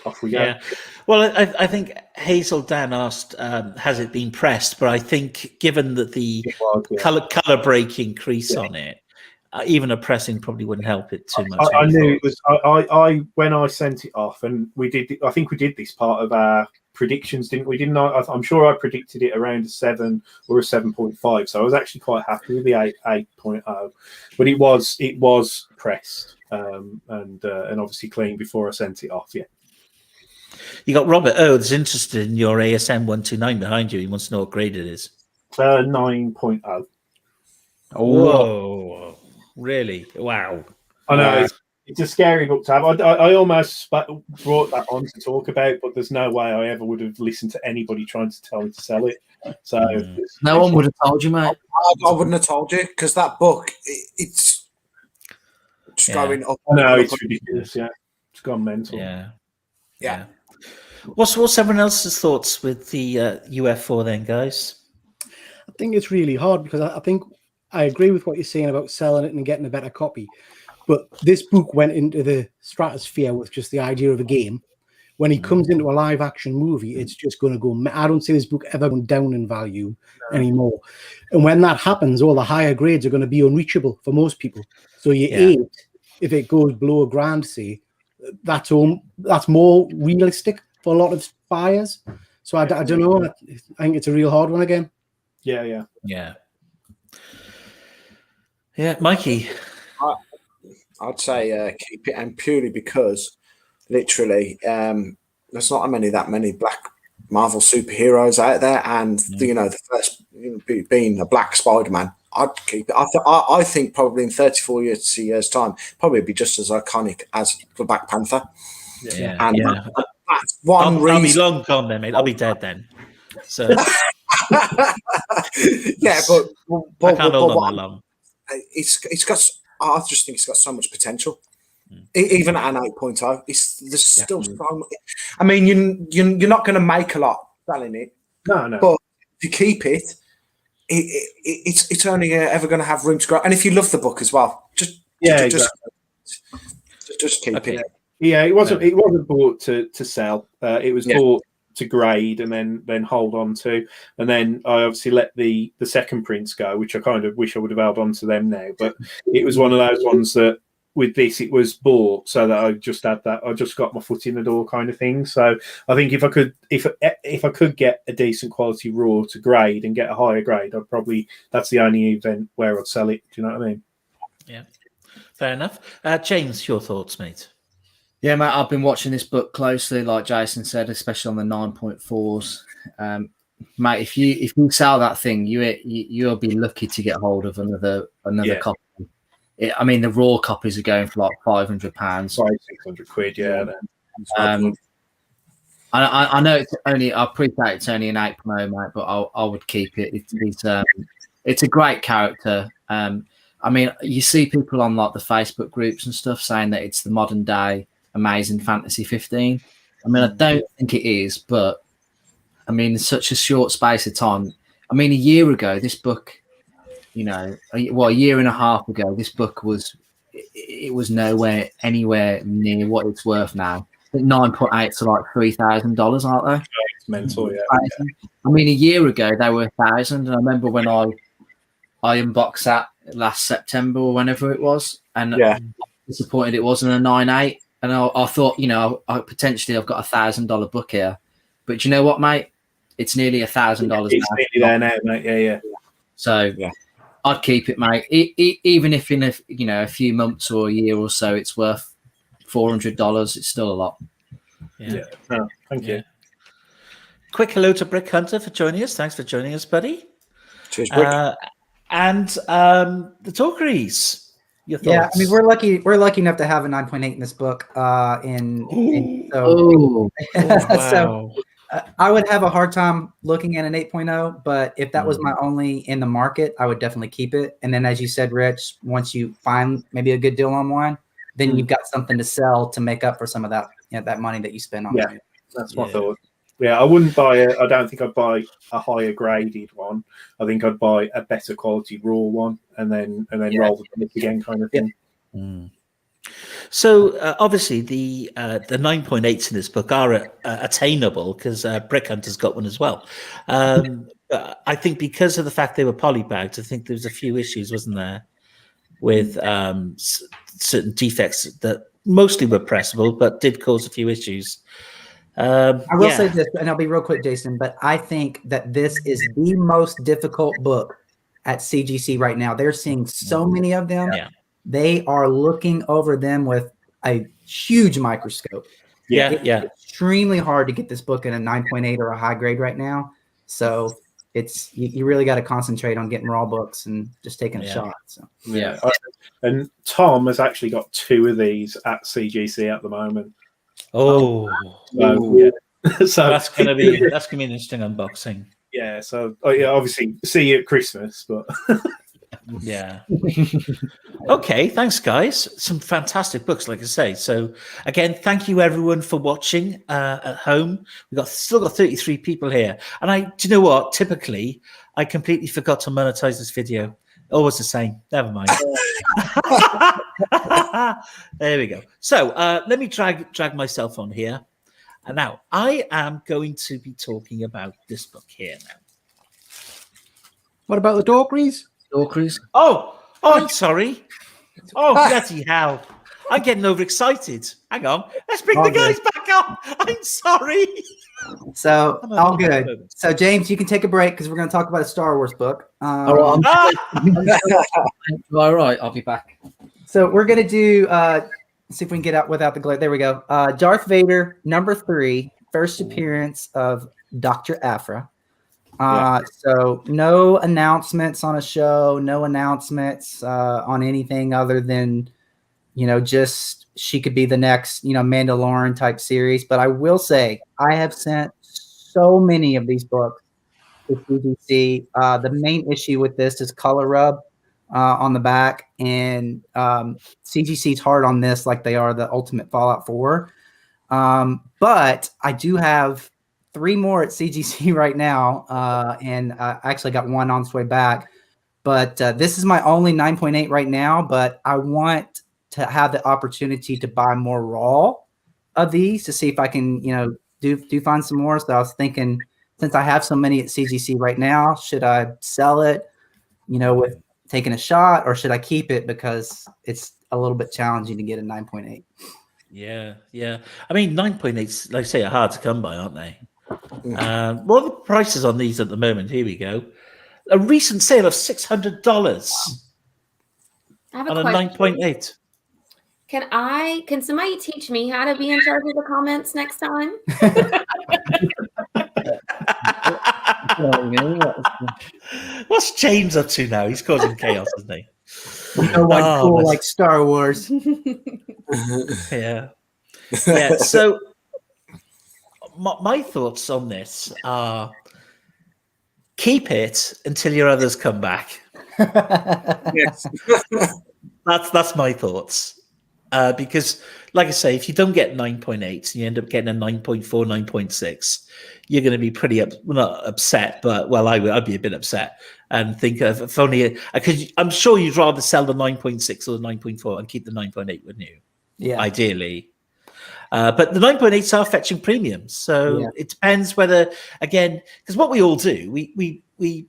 off we go? Yeah. Well, I think Hazel Dan asked, has it been pressed? But I think given that the color breaking crease on it. Even a pressing probably wouldn't help it too much. I knew it was. I when I sent it off, and we did. I think we did this part of our predictions, didn't we? Didn't I? I'm sure I predicted it around a 7 or a 7.5. So I was actually quite happy with the 8.0. But it was pressed and obviously clean before I sent it off. Yeah. You got Robert that's interested in your ASM 129 behind you. He wants to know what grade it is. 9.0. Whoa. Really? Wow. I know it's a scary book to have. I almost brought that on to talk about, but there's no way I ever would have listened to anybody trying to tell me to sell it. So no one would have told you, mate. I wouldn't have told you because that book it's going up. No, it's ridiculous. Yeah, it's gone mental. Yeah. What's everyone else's thoughts with the UF4 then, guys? I think it's really hard because I think I agree with what you're saying about selling it and getting a better copy. But this book went into the stratosphere with just the idea of a game, When he comes into a live action movie, it's just going to go. I don't see this book ever going down in value anymore. And when that happens, all the higher grades are going to be unreachable for most people. So your 8, if it goes below $1,000, say, that's more realistic for a lot of buyers. So I don't know. I think it's a real hard one again. Yeah. Mikey. I'd say keep it, and purely because literally there's not that many black Marvel superheroes out there, and the first being a black Spider-Man, I'd keep it. I think probably in 34 years time, probably be just as iconic as the Black Panther. That's one reason. I'll be long gone then, mate. I'll be dead then. So yeah, but I can't hold on that long. It's got. I just think it's got so much potential. Even at an 8.0, there's still so much. I mean, you're not going to make a lot selling it. No. But if you keep it, it's only ever going to have room to grow. And if you love the book as well, just keep it. Yeah, it wasn't bought to sell. It was bought to grade and then hold on to. And then I obviously let the second prints go, which I kind of wish I would have held on to them now. But it was one of those ones that with this, it was bought so that I just had that. I just got my foot in the door kind of thing. So I think if I could get a decent quality raw to grade and get a higher grade, that's the only event where I'd sell it. Do you know what I mean? Yeah, fair enough. James, your thoughts, mate? Yeah, mate, I've been watching this book closely, like Jason said, especially on the 9.4s. Mate, if you sell that thing, you'll be lucky to get hold of another copy. I mean, the raw copies are going for like £500, £600, yeah. I know it's only. I appreciate it's only an 8.0, mate, but I would keep it. It's a great character. I mean, you see people on like the Facebook groups and stuff saying that it's the modern day Amazing Fantasy 15. I mean, I don't think it is, but I mean, in such a short space of time. I mean, a year ago, this book, a year and a half ago, this book was anywhere near what it's worth now. I think 9.8 to like $3,000, aren't they? It's mental, yeah. I mean, a year ago they were 1,000, and I remember when I unboxed that last September or whenever it was, and disappointed it wasn't a 9.8. And I thought, I've got a $1,000 book here, but you know what, mate? It's nearly $1,000. It's nearly there now, mate. Yeah. So I'd keep it, mate. Even if in a few months or a year or so, it's worth $400. It's still a lot. Yeah. Oh, thank you. Quick hello to Brick Hunter for joining us. Thanks for joining us, buddy. Cheers, Brick. And the Talkeries. Your thoughts? Yeah, I mean, we're lucky enough to have a 9.8 in this book. Wow. So I would have a hard time looking at an 8.0, but if that was my only in the market, I would definitely keep it. And then, as you said, Rich, once you find maybe a good deal on one, then you've got something to sell to make up for some of that that money that you spend on it. That's my thought. Yeah, I wouldn't buy it. I don't think I'd buy a higher graded one. I think I'd buy a better quality raw one and then roll the dice again, kind of thing. So obviously the 9.8s in this book are attainable because Brick Hunter's got one as well. I think because of the fact they were polybagged, I think there was a few issues, wasn't there, with certain defects that mostly were pressable, but did cause a few issues. I will say this, and I'll be real quick, Jason, but I think that this is the most difficult book at CGC right now. They're seeing so many of them. Yeah. They are looking over them with a huge microscope. It's extremely hard to get this book in a 9.8 or a high grade right now. So it's you really got to concentrate on getting raw books and just taking a shot. So and Tom has actually got 2 of these at CGC at the moment. So that's gonna be an interesting unboxing. Yeah, so obviously see you at Christmas, but yeah. Okay, thanks, guys. Some fantastic books, like I say. So again, thank you everyone for watching at home. We've still got 33 people here, and do you know what? Typically, I completely forgot to monetize this video. Always the same. Never mind. There we go. So let me drag myself on here. And now I am going to be talking about this book here now. What about the Dorkeries? Dorkeries. Oh, I'm sorry. Oh, bloody hell. I'm getting overexcited. Hang on. Let's bring All the good. guys back up. I'm sorry. So Come on, all give me a good. moment. So James, you can take a break because we're going to talk about a Star Wars book. All right, all right, I'll be back. So we're going to do. See if we can get out without the glare. There we go. Darth Vader, number 3, first appearance of Dr. Aphra. So no announcements on a show, no announcements on anything other than, just she could be the next, Mandalorian type series. But I will say I have sent so many of these books to CGC. The main issue with this is color rub on the back, and CGC's hard on this like they are the Ultimate Fallout 4. But I do have 3 more at CGC right now, and I actually got one on its way back. But this is my only 9.8 right now, but I want to have the opportunity to buy more raw of these to see if I can, do find some more. So I was thinking, since I have so many at CGC right now, should I sell it, with taking a shot, or should I keep it because it's a little bit challenging to get a 9.8? Yeah. I mean, 9.8s, like I say, are hard to come by, aren't they? What are the prices on these at the moment? Here we go. A recent sale of $600 I have on a a question. 9.8. Can somebody teach me how to be in charge of the comments next time? What's James up to now? He's causing chaos, isn't he? Cool, like Star Wars. Yeah. So my thoughts on this are keep it until your others come back. Yes. That's my thoughts. Because, like I say, if you don't get 9.8 and you end up getting a 9.4, 9.6, you're going to be pretty not upset, but I'd be a bit upset and think of if only because I'm sure you'd rather sell the 9.6 or the 9.4 and keep the 9.8, wouldn't you? Yeah. Ideally. But the 9.8s are fetching premiums, so it depends whether, again, because what we all do, we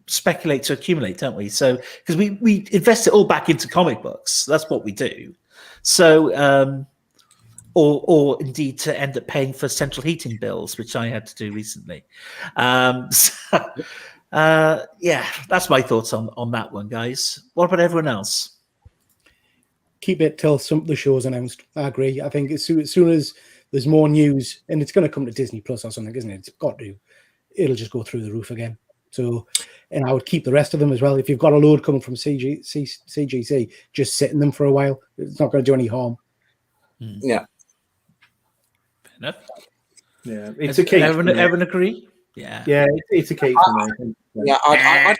speculate to accumulate, don't we? So because we invest it all back into comic books, that's what we do. So or indeed to end up paying for central heating bills, which I had to do recently. That's my thoughts on that one, guys. What about everyone else? Keep it till the show's announced. I agree. I think as soon as there's more news, and it's going to come to Disney Plus or something, isn't it? It's got to. It'll just go through the roof again. So, and I would keep the rest of them as well. If you've got a load coming from CGC, just sit in them for a while. It's not going to do any harm. Yeah. Fair enough. Yeah, it's a key. Everyone agree? Yeah. Yeah, it's a key for me. Yeah, I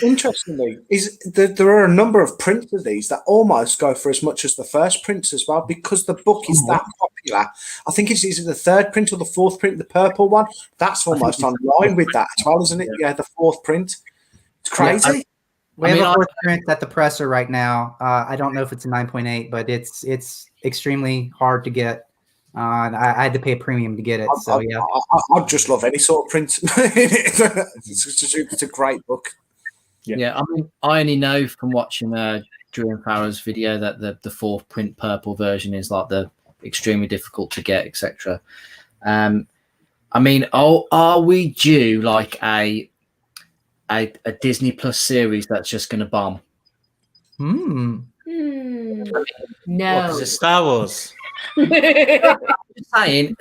interestingly, there are a number of prints of these that almost go for as much as the first prints as well, because the book is that popular. I think it's either the 3rd print or the 4th print, the purple one. That's almost on line with that as well, isn't it? Yeah, the 4th print. It's crazy. We have a 4th print at the presser right now. I don't know if it's a 9.8, but it's extremely hard to get. And I had to pay a premium to get it. So yeah, I'd just love any sort of print. It's a great book. Yeah, I mean, I only know from watching Drew and Farrow's video that the 4th print purple version is like the extremely difficult to get, etc. I mean, are we due like a Disney Plus series that's just going to bomb? No. What, 'cause it's Star Wars. I'm just saying,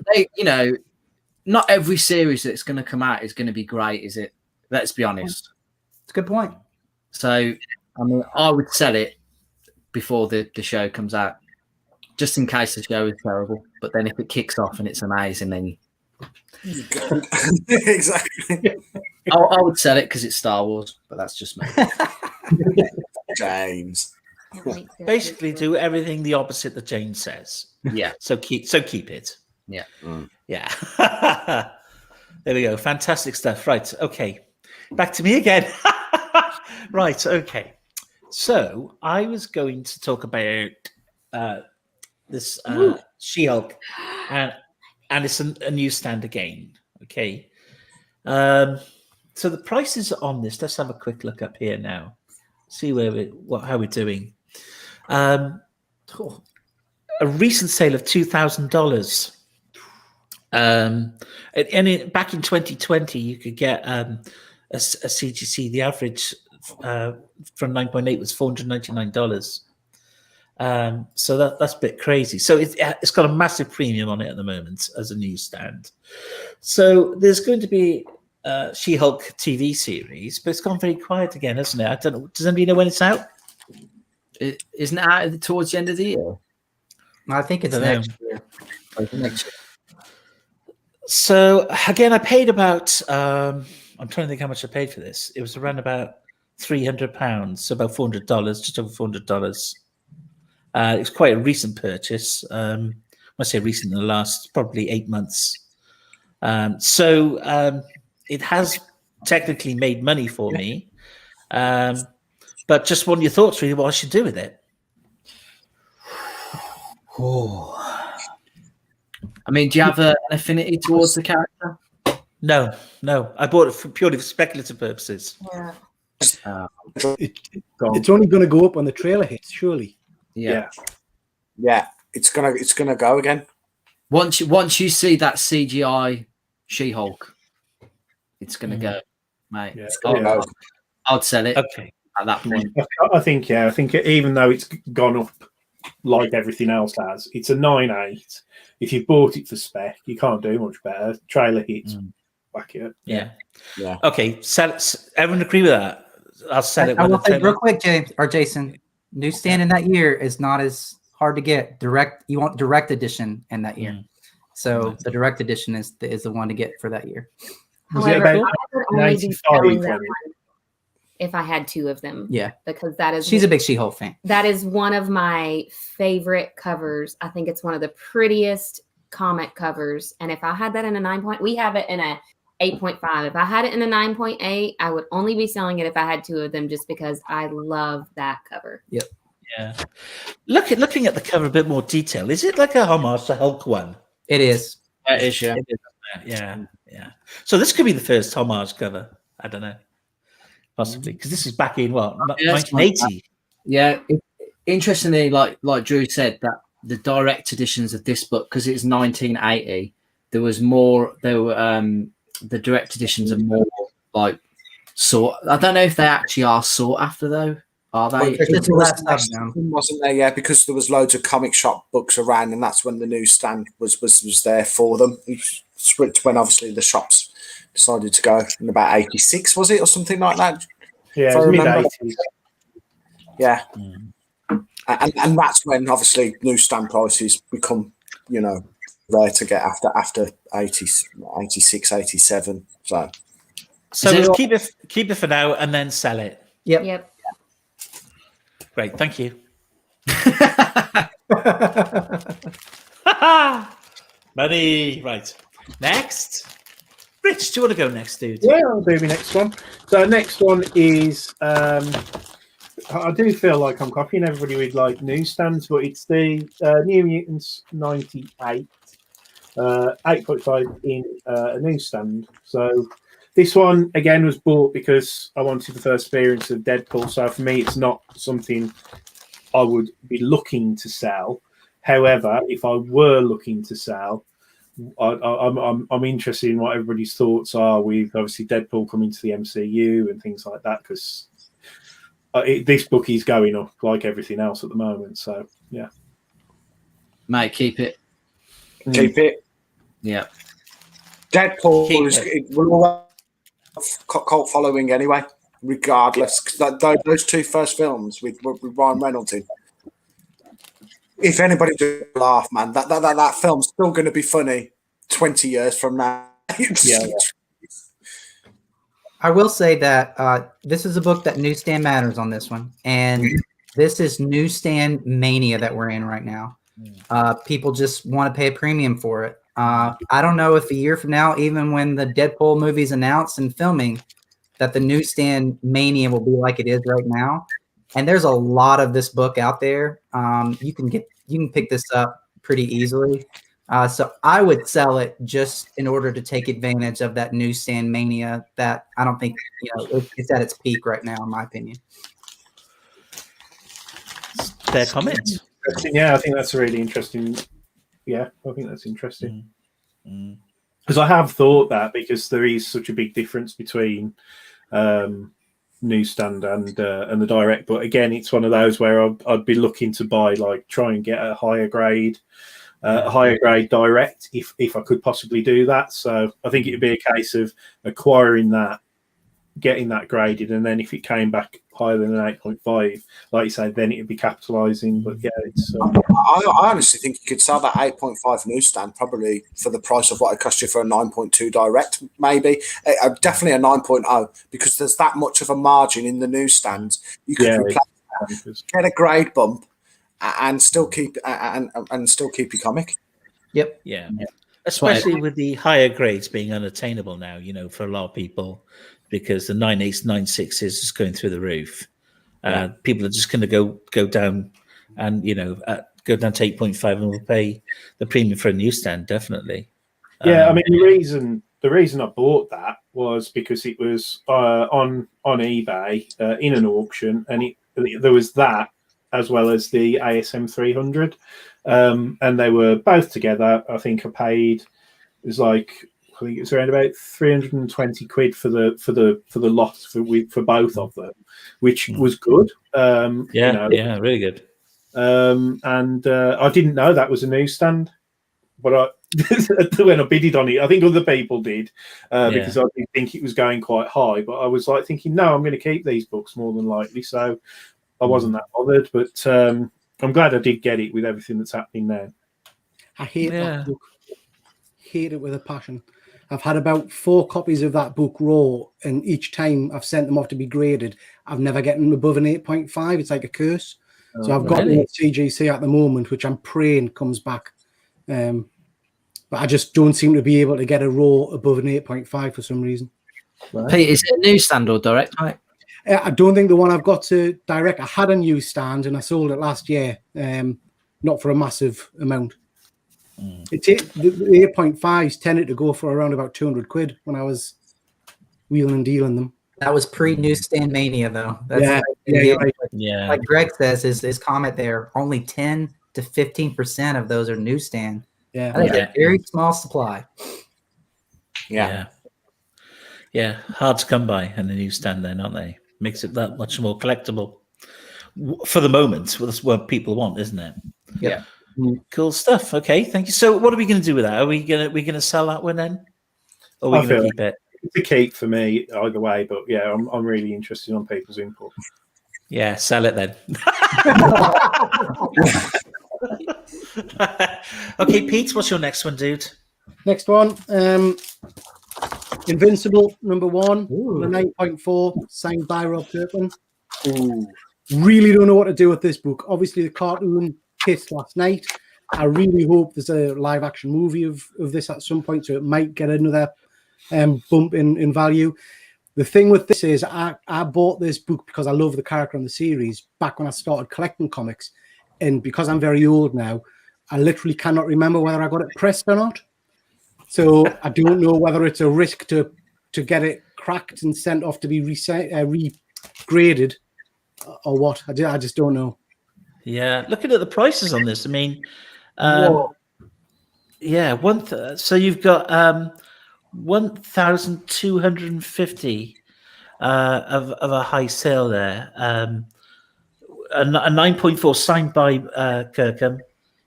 not every series that's going to come out is going to be great, is it? Let's be honest. it's a good point. So, I mean, I would sell it before the show comes out, just in case the show is terrible. But then if it kicks off and it's amazing, then Exactly. I would sell it because it's Star Wars. But that's just me. James. Basically, do everything the opposite that Jane says. Yeah. So keep it. Yeah. Yeah. There we go. Fantastic stuff. Right. Okay. Back to me again. Right. Okay. So I was going to talk about this She-Hulk. and it's a newsstand again. Okay. So the prices on this, let's have a quick look up here now. See how we're doing. A recent sale of $2,000. And back in 2020, you could get a CGC. The average from 9.8 was $499. So that's a bit crazy. So it's got a massive premium on it at the moment as a newsstand. So there's going to be She-Hulk TV series, but it's gone very quiet again, hasn't it? I don't know. Does anybody know when it's out? Isn't it out towards the end of the year? I think it's next year. Next year. So again, I paid about. I'm trying to think how much I paid for this. It was around about £300, so about $400, just over $400. It was quite a recent purchase. When I say recent, in the last probably 8 months. So it has technically made money for me. But just want your thoughts, really, what I should do with it. Oh. I mean, do you have an affinity towards the character? No. I bought it purely for speculative purposes. Yeah. It's only going to go up when the trailer hits, surely. Yeah. It's gonna go again. Once you see that CGI She-Hulk, it's gonna go, mate. Yeah. I'd sell it. Okay. At that point, I think even though it's gone up like everything else has, it's a 9.8. If you bought it for spec, you can't do much better. Trailer hits, back it. Yeah. Okay, sell it. Everyone agree with that? I'll sell it. I will say real quick, Jason. Newsstand in that year is not as hard to get. You want direct edition in that year. So the direct edition is the one to get for that year. However, I would only be selling that 95 one if I had two of them. Yeah, because that is she's a big She-Hulk fan. That is one of my favorite covers. I think it's one of the prettiest comic covers. And if I had that in a 9 point, we have it in a 8.5. If I had it in a 9.8, I would only be selling it if I had two of them, just because I love that cover. Yep. Yeah. Looking at the cover a bit more detail, is it like a homage to Hulk one? It is. that is, yeah. Yeah. So this could be the first homage cover. I don't know. Possibly. Because this is back in what? 1980. Yeah. Interestingly, like Drew said, that the direct editions of this book, because it's 1980, there was more. There were the direct editions are more like sought. I don't know if they actually are sought after though. Are they? Wasn't there? Yeah, because there was loads of comic shop books around, and that's when the newsstand was there for them. Switched when obviously the shops decided to go in about 86, was it, or something like that? Yeah, it was mid-80s. Yeah. And that's when obviously newsstand prices become, rare to get after 80, 86, 87. So we'll keep it for now and then sell it. Yep. Great, thank you. Money, right. Next. Rich, do you want to go next, dude? Yeah, I'll do my next one. So next one is I do feel like I'm copying everybody with like newsstands, but it's the New Mutants 98, 8.5 in a newsstand. So this one again was bought because I wanted the first appearance of Deadpool. So for me, it's not something I would be looking to sell. However, if I were looking to sell, I'm interested in what everybody's thoughts are with obviously Deadpool coming to the MCU and things like that, because this book is going up like everything else at the moment. So yeah, mate, keep it. Keep it. Yeah, Deadpool will always have cult following anyway, regardless. Those two first films with Ryan Reynolds in. If anybody does laugh, man, that film's still going to be funny 20 years from now. Yeah. I will say that this is a book that newsstand matters on this one. And this is newsstand mania that we're in right now. People just want to pay a premium for it. I don't know if a year from now, even when the Deadpool movie's announced and filming, that the newsstand mania will be like it is right now. And there's a lot of this book out there. You can pick this up pretty easily. So I would sell it just in order to take advantage of that newsstand mania that I don't think, it's at its peak right now, in my opinion. Fair comment. Yeah, I think that's a really interesting. Yeah, I think that's interesting. Mm. Because I have thought that, because there is such a big difference between newsstand and the direct. But again, it's one of those where I'd be looking to buy, like, try and get a higher grade direct if I could possibly do that. So I think it'd be a case of acquiring that, getting that graded, and then if it came back higher than an 8.5, like you said, then it'd be capitalizing. But yeah, it's I honestly think you could sell that 8.5 newsstand probably for the price of what it cost you for a 9.2 direct, maybe. Definitely a 9.0, because there's that much of a margin in the newsstands. You could replace that, get a grade bump, and still keep and still keep your comic. Yep. Yeah. Especially with the higher grades being unattainable now, for a lot of people, because the 9.8s, 9.6s is just going through the roof. People are just going to go down and, go down to 8.5 and will pay the premium for a newsstand, definitely. Yeah, I mean, the reason I bought that was because it was on eBay in an auction, and there was that as well as the ASM 300, and they were both together. I think it was around about 320 quid for the lot for both of them, which was good. Really good. And I didn't know that was a newsstand, but when I bidded on it, I think other people did, because I didn't think it was going quite high. But I was like thinking, no, I'm going to keep these books more than likely. So I wasn't that bothered. But I'm glad I did get it with everything that's happening now. I hate that book. Hate it with a passion. I've had about 4 copies of that book raw, and each time I've sent them off to be graded, I've never gotten them above an 8.5. It's like a curse. So I've got them at CGC at the moment, which I'm praying comes back. But I just don't seem to be able to get a raw above an 8.5 for some reason. Right. Pete, is it a newsstand or direct, right? I don't think the one I've got to direct. I had a newsstand and I sold it last year, not for a massive amount. The 8.5s tended to go for around about 200 quid when I was wheeling and dealing them. That was pre-newsstand mania, though. Like Greg says, his comment there, only 10 to 15% of those are newsstand. Yeah, that is a very small supply. Yeah, hard to come by in the newsstand, then, aren't they? Makes it that much more collectible for the moment. Well, that's what people want, isn't it? Yeah. Cool stuff. Okay, thank you. So, what are we going to do with that? Are we gonna sell that one then, or are we going to keep it? It's a keep for me either way. But yeah, I'm really interested on people's input. Yeah, sell it then. Okay, Pete, what's your next one, dude? Next one, Invincible #1, the 9.4, signed by Rob Kirkland. Really don't know what to do with this book. Obviously, the cartoon hit last night. I really hope there's a live action movie of this at some point, so it might get another bump in value. The thing with this is I bought this book because I love the character in the series back when I started collecting comics. And because I'm very old now, I literally cannot remember whether I got it pressed or not. So I don't know whether it's a risk to get it cracked and sent off to be regraded or what. I just don't know. Yeah, looking at the prices on this, I mean, so you've got 1,250 of a high sale there. A 9.4 signed by Kirkham.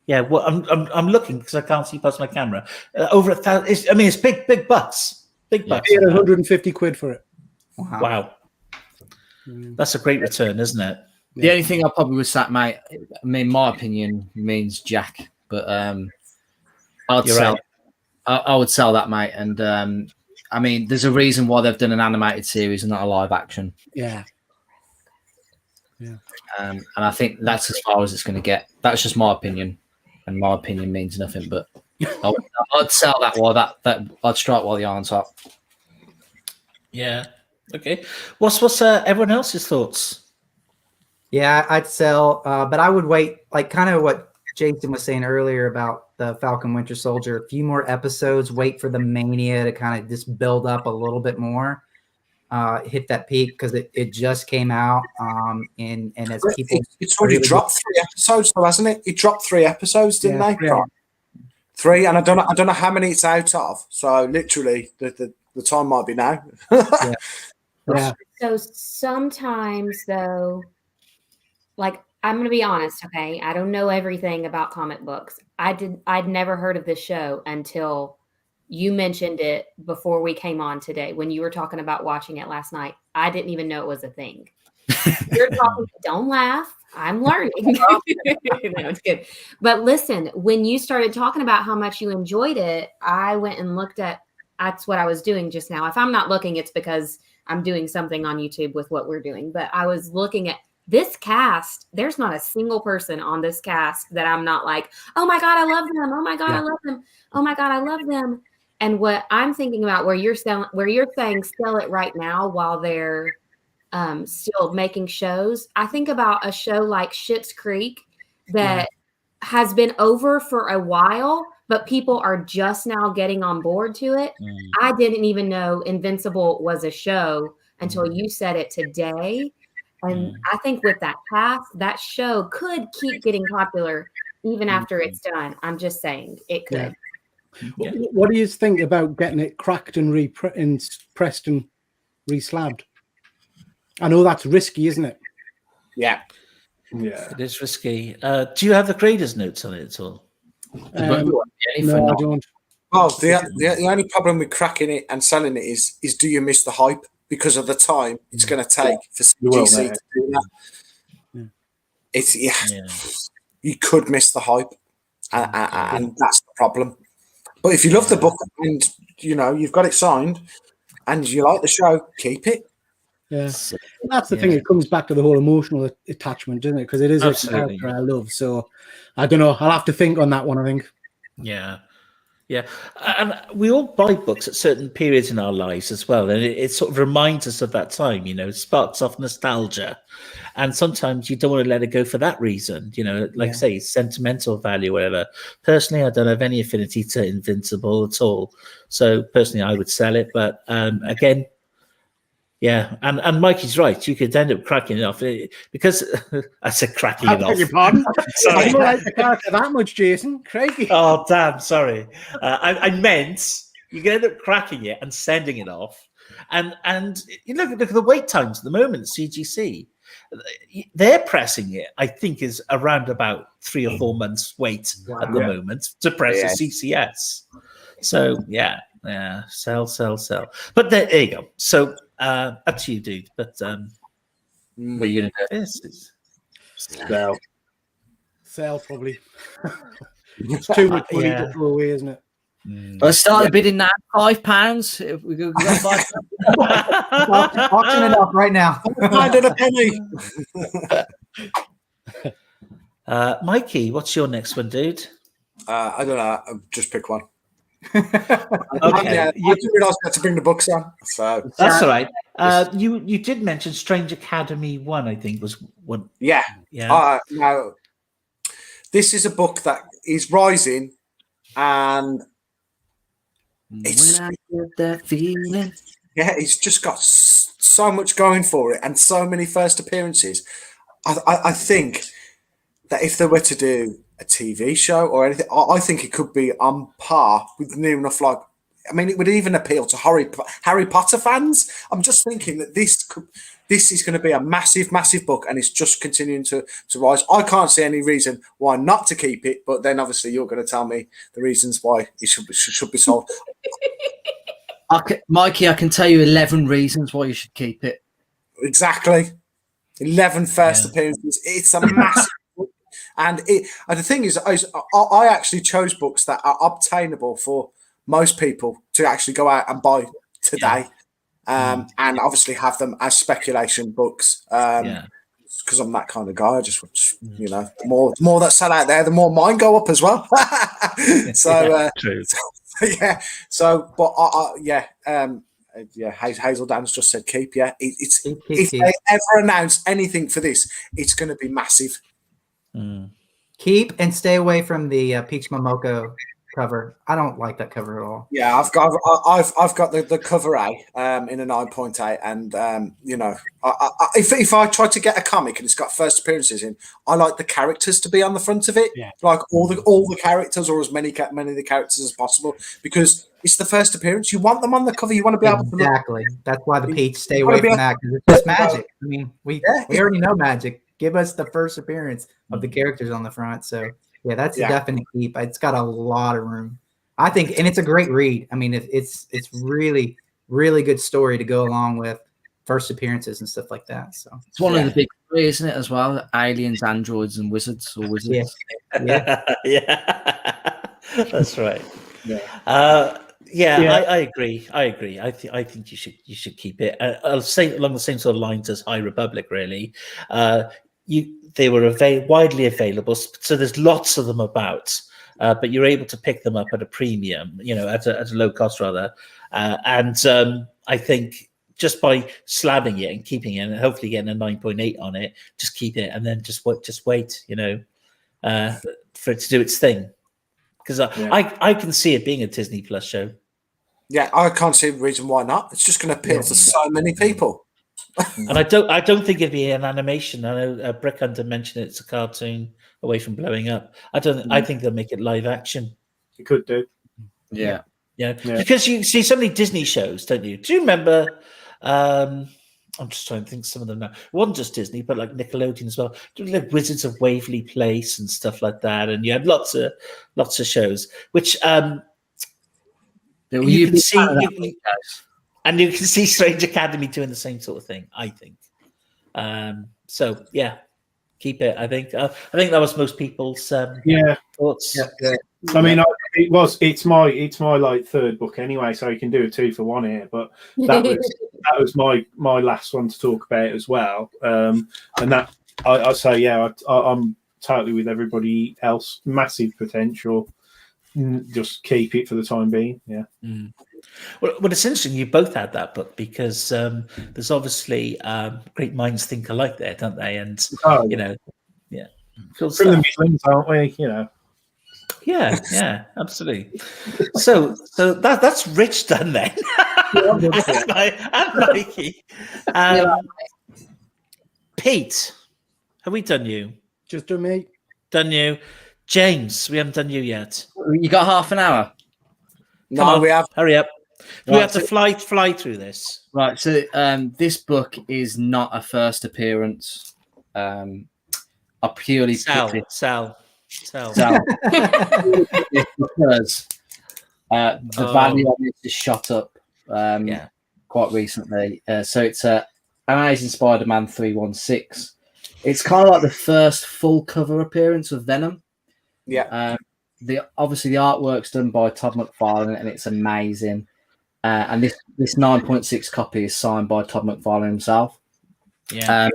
Yeah, well, I'm looking because I can't see past my camera. Over 1,000. I mean, it's big bucks. Big bucks. I paid 150 quid for it. Wow. That's a great return, isn't it? The only thing I probably would say, mate, I mean, my opinion means Jack, but I'd sell. Right. I would sell that, mate. And I mean, there's a reason why they've done an animated series and not a live action. Yeah. And I think that's as far as it's going to get. That's just my opinion, and my opinion means nothing. But I'd sell that while that I'd strike while the iron's hot. Yeah. Okay. What's everyone else's thoughts? Yeah, I'd sell, but I would wait, like kind of what Jason was saying earlier about the Falcon Winter Soldier, a few more episodes, wait for the mania to kind of just build up a little bit more, hit that peak, because it just came out. And as people, it's already dropped 3 episodes, though, hasn't it? It dropped 3 episodes, didn't they? Yeah. 3, and I don't know how many it's out of. So literally, the time might be now. Yeah. So sometimes, though, like, I'm going to be honest, okay? I don't know everything about comic books. I'd never heard of this show until you mentioned it before we came on today. When you were talking about watching it last night, I didn't even know it was a thing. You're talking, don't laugh. I'm learning. No, it's good. But listen, when you started talking about how much you enjoyed it, I went and looked at, that's what I was doing just now. If I'm not looking, it's because I'm doing something on YouTube with what we're doing. But I was looking at this cast. There's not a single person on this cast that I'm not like, oh my God, I love them. Oh my God, I love them. Oh my God, I love them. And what I'm thinking about, where you're saying sell it right now while they're still making shows. I think about a show like Schitt's Creek that has been over for a while, but people are just now getting on board to it. I didn't even know Invincible was a show until you said it today. And I think with that cast, that show could keep getting popular even after it's done. I'm just saying it could. Yeah. What do you think about getting it cracked and pressed and reslabbed? I know that's risky, isn't it? Yeah. It is risky. Do you have the creators' notes on it at all? No, I don't. Well, the only problem with cracking it and selling it is do you miss the hype because of the time it's going to take for CGC to do that? You could miss the hype, and that's the problem. But if you love the book and you've got it signed and you like the show, keep it. Yeah, that's the thing. It comes back to the whole emotional attachment, doesn't it? Because it is a character I love. So I don't know. I'll have to think on that one, I think. Yeah. And we all buy books at certain periods in our lives as well. And it sort of reminds us of that time, it sparks off nostalgia. And sometimes you don't want to let it go for that reason, like I say, sentimental value, whatever. Personally, I don't have any affinity to Invincible at all. So personally, I would sell it. But again, and Mikey's right. You could end up cracking it off because I said cracking it off. Beg your pardon. Sorry. I don't like the character that much, Jason. Craigie. Oh, damn. Sorry. I meant you can end up cracking it and sending it off. And look at the wait times at the moment, CGC. They're pressing it, I think, is around about 3 or 4 months wait at the moment to press a CCS. So, sell. But there you go. So, up to you, dude. But what are you going to do? Sell probably. It's too much money to throw away, isn't it? Let's start bidding now. £5. If we go £5. Auction it up right now. Mikey, what's your next one, dude? I don't know. I'll just pick one. Okay. I didn't realize I had to bring the books on. So that's all right. You did mention Strange Academy 1, I think, was one. Yeah. Now, this is a book that is rising, and it's just got so much going for it, and so many first appearances. I think that if they were to do a TV show or anything, I think it could be on par with near enough. It would even appeal to Harry Potter fans. I'm just thinking that this is going to be a massive, massive book, and it's just continuing to rise. I can't see any reason why not to keep it, but then obviously you're going to tell me the reasons why it should be sold. Mikey, I can tell you 11 reasons why you should keep it. Exactly. 11 first appearances. It's a massive book. And the thing is, I actually chose books that are obtainable for most people to actually go out and buy today, and obviously have them as speculation books. Because I'm that kind of guy. I just, the more that sell out there, the more mine go up as well. True. Hazel Dan's just said keep. If they ever announce anything for this, it's going to be massive. Keep and stay away from the Peach Momoko cover. I don't like that cover at all. Yeah, I've got the cover A in a 9.8, and you know, if I try to get a comic and it's got first appearances in, I like the characters to be on the front of it, like all the characters, or as many of the characters as possible, because it's the first appearance. You want them on the cover. You want to be able to look. Exactly. That's why the Peach stay away from that, because it's just magic. I mean, we already know magic. Give us the first appearance of the characters on the front. So yeah, that's a definite keep. It's got a lot of room, I think, and it's a great read. I mean, it's really, really good story to go along with first appearances and stuff like that. So it's one of the big three, isn't it, as well? Aliens, androids, and wizards, or wizards. Yeah, that's right. Yeah. I agree. I think you should keep it. I'll say along the same sort of lines as High Republic. Really, they were widely available, so there's lots of them about. But you're able to pick them up at a premium, at a low cost rather. And I think just by slabbing it and keeping it, and hopefully getting a 9.8 on it, just keep it, and then just wait, for it to do its thing. Because I can see it being a Disney Plus show. Yeah, I can't see a reason why not. It's just going to appeal to so many people. And I don't think it'd be an animation. I know Brick Hunter mentioned it's a cartoon away from blowing up. I think they'll make it live action. You could do. Yeah. Because you see so many Disney shows, don't you? Do you remember? I'm just trying to think some of them now. It wasn't just Disney, but like Nickelodeon as well. Like Wizards of Waverly Place and stuff like that. And you had lots of shows, which you can see. And you can see Strange Academy doing the same sort of thing, I think. So yeah, keep it. I think that was most people's thoughts. Yeah. I mean, it's my like third book anyway, so you can do a 2 for 1 here. But that was my last one to talk about as well. And that I say, I'm totally with everybody else. Massive potential. Just keep it for the time being. Yeah. Mm. Well, it's interesting you both had that book because there's obviously great minds think alike there, don't they? And cool from the Midlands, aren't we? Yeah, absolutely. So that's Rich done then. And Mikey. Pete, have we done you? Just done me. Done you. James, we haven't done you yet. You got half an hour? Come on, we have. Hurry up. Right, we have to fly through this. Right. So this book is not a first appearance. I purely Sell. because the value of it is shot up quite recently. So it's Amazing Spider-Man 316. It's kind of like the first full cover appearance of Venom. Yeah. Obviously the artwork's done by Todd McFarlane and it's amazing. And this 9.6 copy is signed by Todd McFarlane himself. Yeah.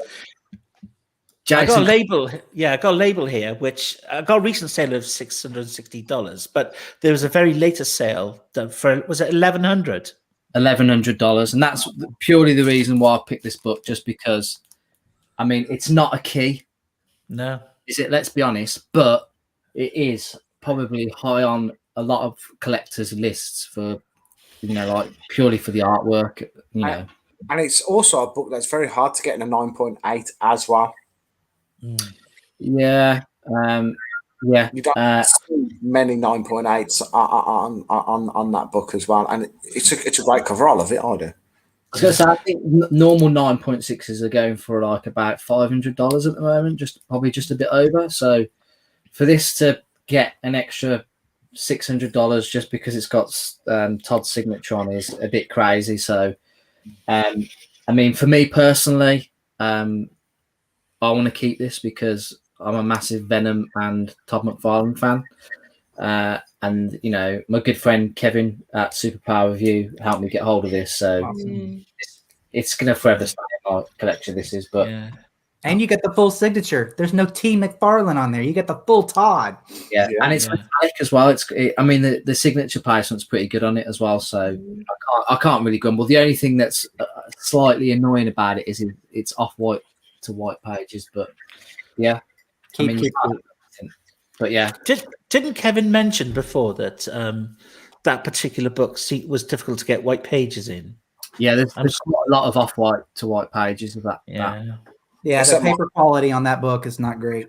I got a label. Yeah, I got a label here, which I got a recent sale of $660, but there was a very later sale for was it $1,100? $1,100, and that's purely the reason why I picked this book, just because. I mean, it's not a key. No, is it? Let's be honest, but it is probably high on a lot of collectors' lists for, like purely for the artwork. And it's also a book that's very hard to get in a 9.8 as well. Yeah. You don't see many 9.8s on that book as well, and it's a great cover. I love it. I do. So I think normal 9.6s are going for like about $500 at the moment, probably just a bit over. So for this to get an extra $600 just because it's got Todd's signature on is a bit crazy. So, I mean, for me personally, I want to keep this because I'm a massive Venom and Todd McFarlane fan. And my good friend Kevin at Superpower Review helped me get hold of this, so it's gonna forever stay in my collection. This is, and you get the full signature. There's no T McFarlane on there. You get the full Todd. Yeah, and it's metallic as well. I mean, the signature placement's pretty good on it as well. So I can't really grumble. The only thing that's slightly annoying about it is it's off white to white pages, but yeah, But yeah, Didn't Kevin mention before that that particular book was difficult to get white pages in? yeah, there's quite a lot of off-white to white pages of that. Yeah. Yeah, the paper quality on that book is not great.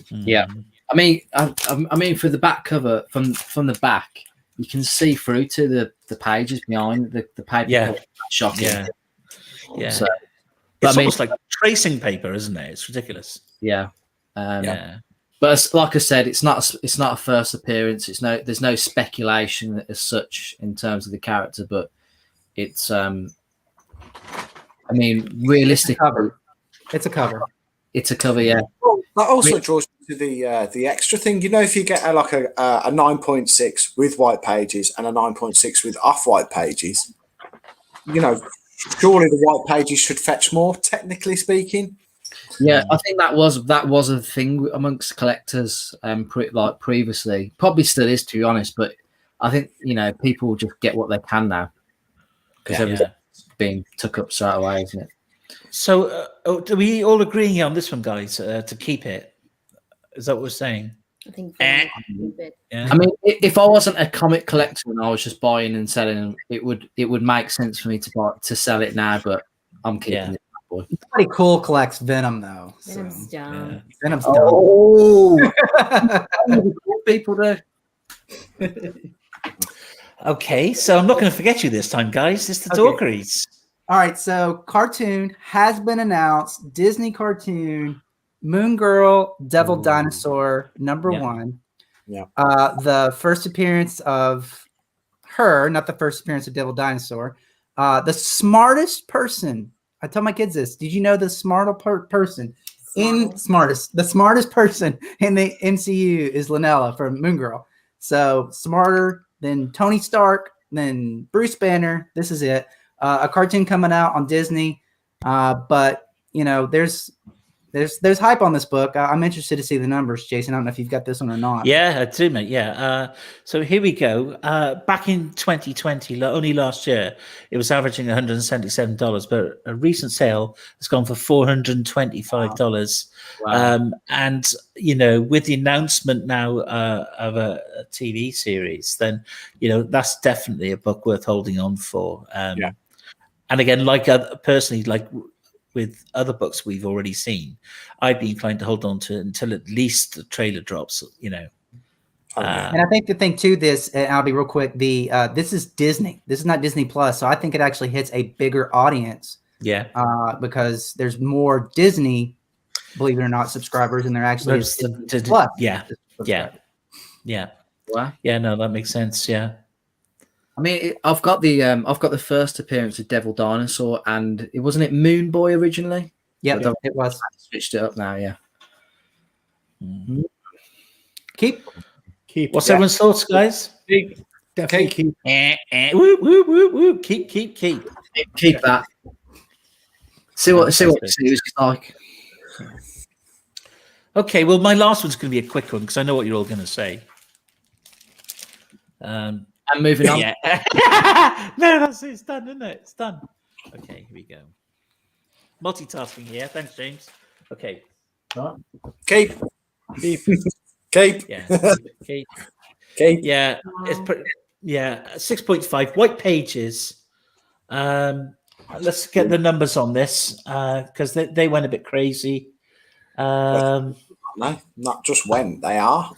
Yeah. I mean, for the back cover, from the back, you can see through to the pages behind the paper. Yeah. Cover. Shocking. Yeah. So, it's almost like tracing paper, isn't it? It's ridiculous. Yeah. But like I said, it's not a first appearance. There's no speculation as such in terms of the character, but it's realistically, it's a cover. It's a cover, yeah. Well, that also draws you to the extra thing. You know, if you get a 9.6 with white pages and a 9.6 with off-white pages, you know, surely the white pages should fetch more, technically speaking. Yeah, I think that was a thing amongst collectors, previously. Probably still is, to be honest. But I think people just get what they can now because everything's being took up straight away, isn't it? So, are we all agreeing on this one, guys? To keep it, is that what we're saying? I think. Yeah. I mean, if I wasn't a comic collector and I was just buying and selling them, it would make sense for me to sell it now. But I'm keeping it. Pretty cool collects Venom though. Venom's dumb. Venom's dumb. Oh, people do. Okay, so I'm not going to forget you this time, guys. It's the Dorkeries. All right, so cartoon has been announced. Disney cartoon, Moon Girl, Devil Dinosaur, #1. Yeah. The first appearance of her, not the first appearance of Devil Dinosaur. The smartest person. I tell my kids this. Did you know the smartest person in the smartest person in the MCU is Lanella from Moon Girl. So smarter than Tony Stark, than Bruce Banner. This is it. A cartoon coming out on Disney. But there's hype on this book. I'm interested to see the numbers, Jason. I don't know if you've got this one or not. Yeah, I do, mate. Yeah. So here we go. Back in 2020, only last year, it was averaging $177, but a recent sale has gone for $425. Wow. And with the announcement now of a TV series, then that's definitely a book worth holding on for. And again, personally, with other books we've already seen, I'd be inclined to hold on to until at least the trailer drops. And I think the thing to this, and I'll be real quick. This is Disney. This is not Disney Plus, so I think it actually hits a bigger audience. Yeah. Because there's more Disney, believe it or not, subscribers, and there actually is Disney Plus. Yeah. Wow. Yeah. No, that makes sense. Yeah. I mean, I've got the first appearance of Devil Dinosaur, and wasn't it Moon Boy originally? Yeah, it was. I switched it up now. Yeah. Mm-hmm. Keep. What's everyone's thoughts, guys? Definitely keep. Woo, woo, woo, woo. Keep. Keep that. See what the series is like. Okay, well, my last one's going to be a quick one because I know what you're all going to say. And moving on. Yeah. No, that's it. It's done, isn't it? It's done. Okay, here we go. Multitasking here. Thanks, James. Okay. Keep. Yeah. Keep. Yeah. It's 6.5 white pages. Let's get the numbers on this because they went a bit crazy. No, not just when they are.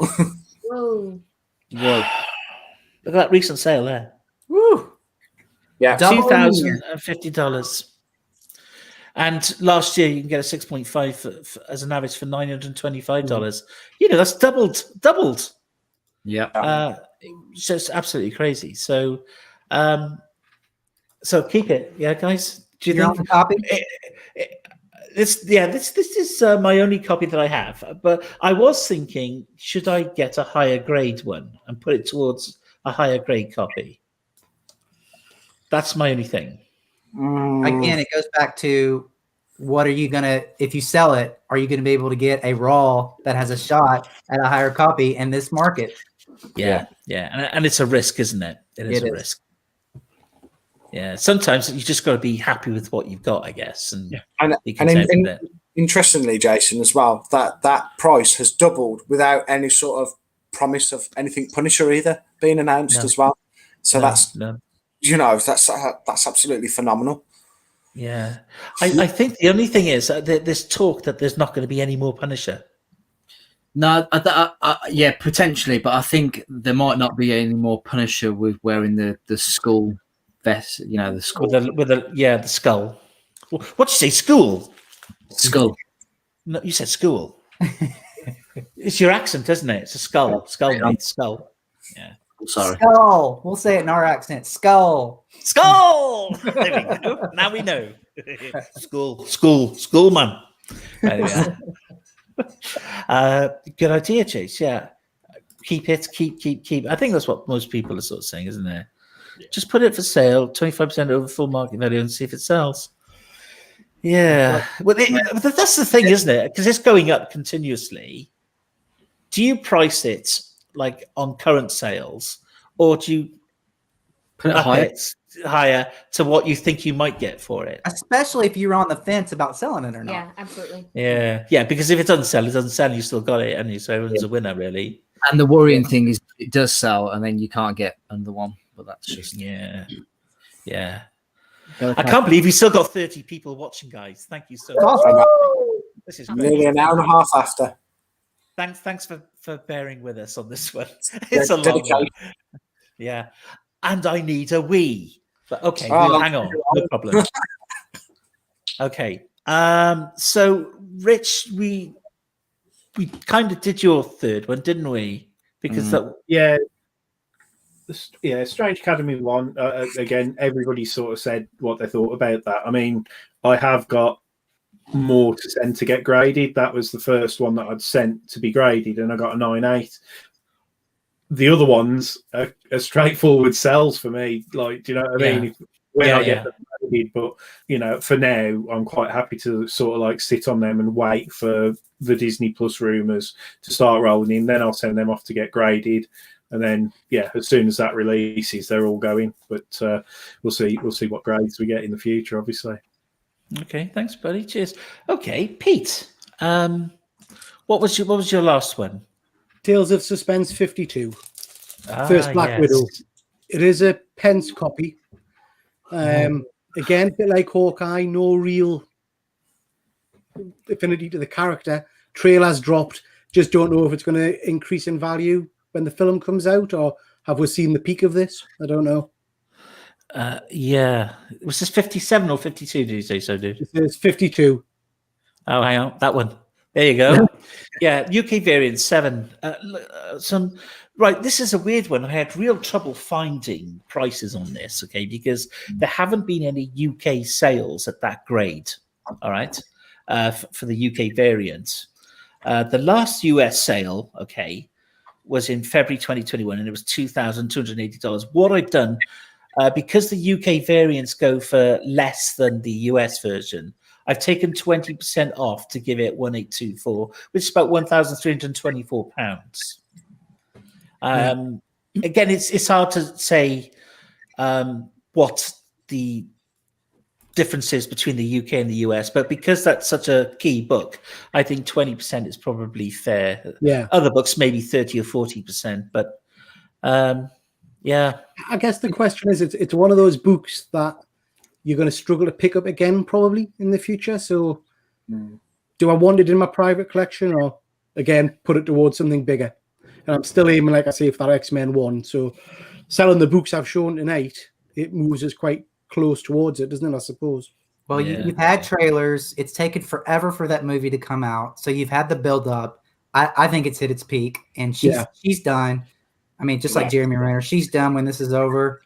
Whoa. Look at that recent sale there. Woo! Yeah, $2,050. And last year you can get a 6.5 as an average for $925. That's doubled. Yeah. It's just absolutely crazy. So keep it, yeah, guys. Do you think? Copy? This is my only copy that I have. But I was thinking, should I get a higher grade one and put it towards a higher grade copy? That's my only thing. Again, it goes back to what are you gonna, if you sell it, are you gonna be able to get a raw that has a shot at a higher copy in this market? Yeah. And it's a risk, isn't it? It is a risk. Yeah, sometimes you just got to be happy with what you've got, I guess, and be content with it. Interestingly, Jason, as well, that price has doubled without any sort of promise of anything Punisher either being announced as well. So that's absolutely phenomenal. Yeah, I think the only thing is there's talk that there's not going to be any more Punisher. No, yeah, potentially, but I think there might not be any more Punisher with wearing the skull vest. You know, the skull with the skull. What'd you say? School? Skull. No, you said school. It's your accent, isn't it? It's a skull. Skull. Yeah. Sorry. Skull. We'll say it in our accent. Skull. Skull. There we go. Now we know. School, man. There we are. Good idea, Chase. Yeah. Keep it. Keep. I think that's what most people are sort of saying, isn't it? Yeah. Just put it for sale, 25% over full market value, and see if it sells. Yeah. Well, that's the thing, isn't it? Because it's going up continuously. Do you price it like on current sales, or do you put it higher to what you think you might get for it? Especially if you're on the fence about selling it or not. Yeah, absolutely. Yeah. Because if it doesn't sell, you still got it, and so everyone's a winner, really. And the worrying thing is, it does sell, and then you can't get another one. But that's just yeah. I can't believe we still got 30 people watching, guys. Thank you so much. This is great. Nearly an hour and a half after. Thanks for bearing with us on this one. It's a long one. Yeah. And I need a wee. But okay, we'll hang on. No problem. Okay. So Rich, we kind of did your third one, didn't we? Because Strange Academy 1, again, everybody sort of said what they thought about that. I mean, I have got more to send to get graded. That was the first one that I'd sent to be graded, and I got a 9.8. The other ones are straightforward sells for me. Like, do you know what I mean? When I get them graded, but, for now, I'm quite happy to sort of like sit on them and wait for the Disney Plus rumours to start rolling in. Then I'll send them off to get graded. And then, as soon as that releases, they're all going. But we'll see what grades we get in the future, obviously. Okay, thanks, buddy. Cheers. Okay, Pete. What was your last one? Tales of Suspense 52. First Black Widow. It is a Pence copy. Again, a bit like Hawkeye, no real affinity to the character. Trailer's dropped. Just don't know if it's going to increase in value when the film comes out, or have we seen the peak of this? I don't know. Was this 57 or 52? Did you say so, dude? It's 52. Oh, hang on, that one. There you go. UK variant 7. Right. This is a weird one. I had real trouble finding prices on this. Okay, because there haven't been any UK sales at that grade. All right, for the UK variant. The last US sale, was in February 2021, and it was $2,280. What I've done, because the UK variants go for less than the US version, I've taken 20% off to give it 1,824, which is about £1,324. Again, it's hard to say what the differences between the UK and the US, but because that's such a key book, I think 20% is probably fair. Yeah. Other books maybe 30 or 40%, but I guess the question is, it's one of those books that you're going to struggle to pick up again probably in the future. So do I want it in my private collection, or again put it towards something bigger? And I'm still aiming, like I say, for that X-Men 1. So selling the books I've shown tonight, it moves us quite close towards it, doesn't it, I suppose? Well, you've had trailers. It's taken forever for that movie to come out. So you've had the build up. I think it's hit its peak, and she's done. I mean, just like Jeremy Renner, she's done when this is over.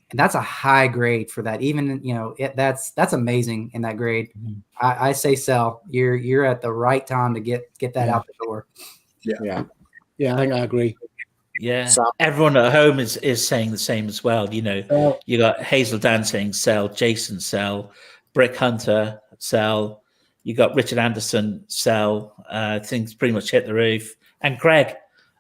And that's a high grade for that. Even, that's amazing in that grade. Mm-hmm. I say sell. You're at the right time to get that out the door. Yeah, I think I agree. Yeah, so everyone at home is saying the same as well. You got Hazel Dan saying sell, Jason sell, Brick Hunter sell. You got Richard Anderson sell. Things pretty much hit the roof. And Greg,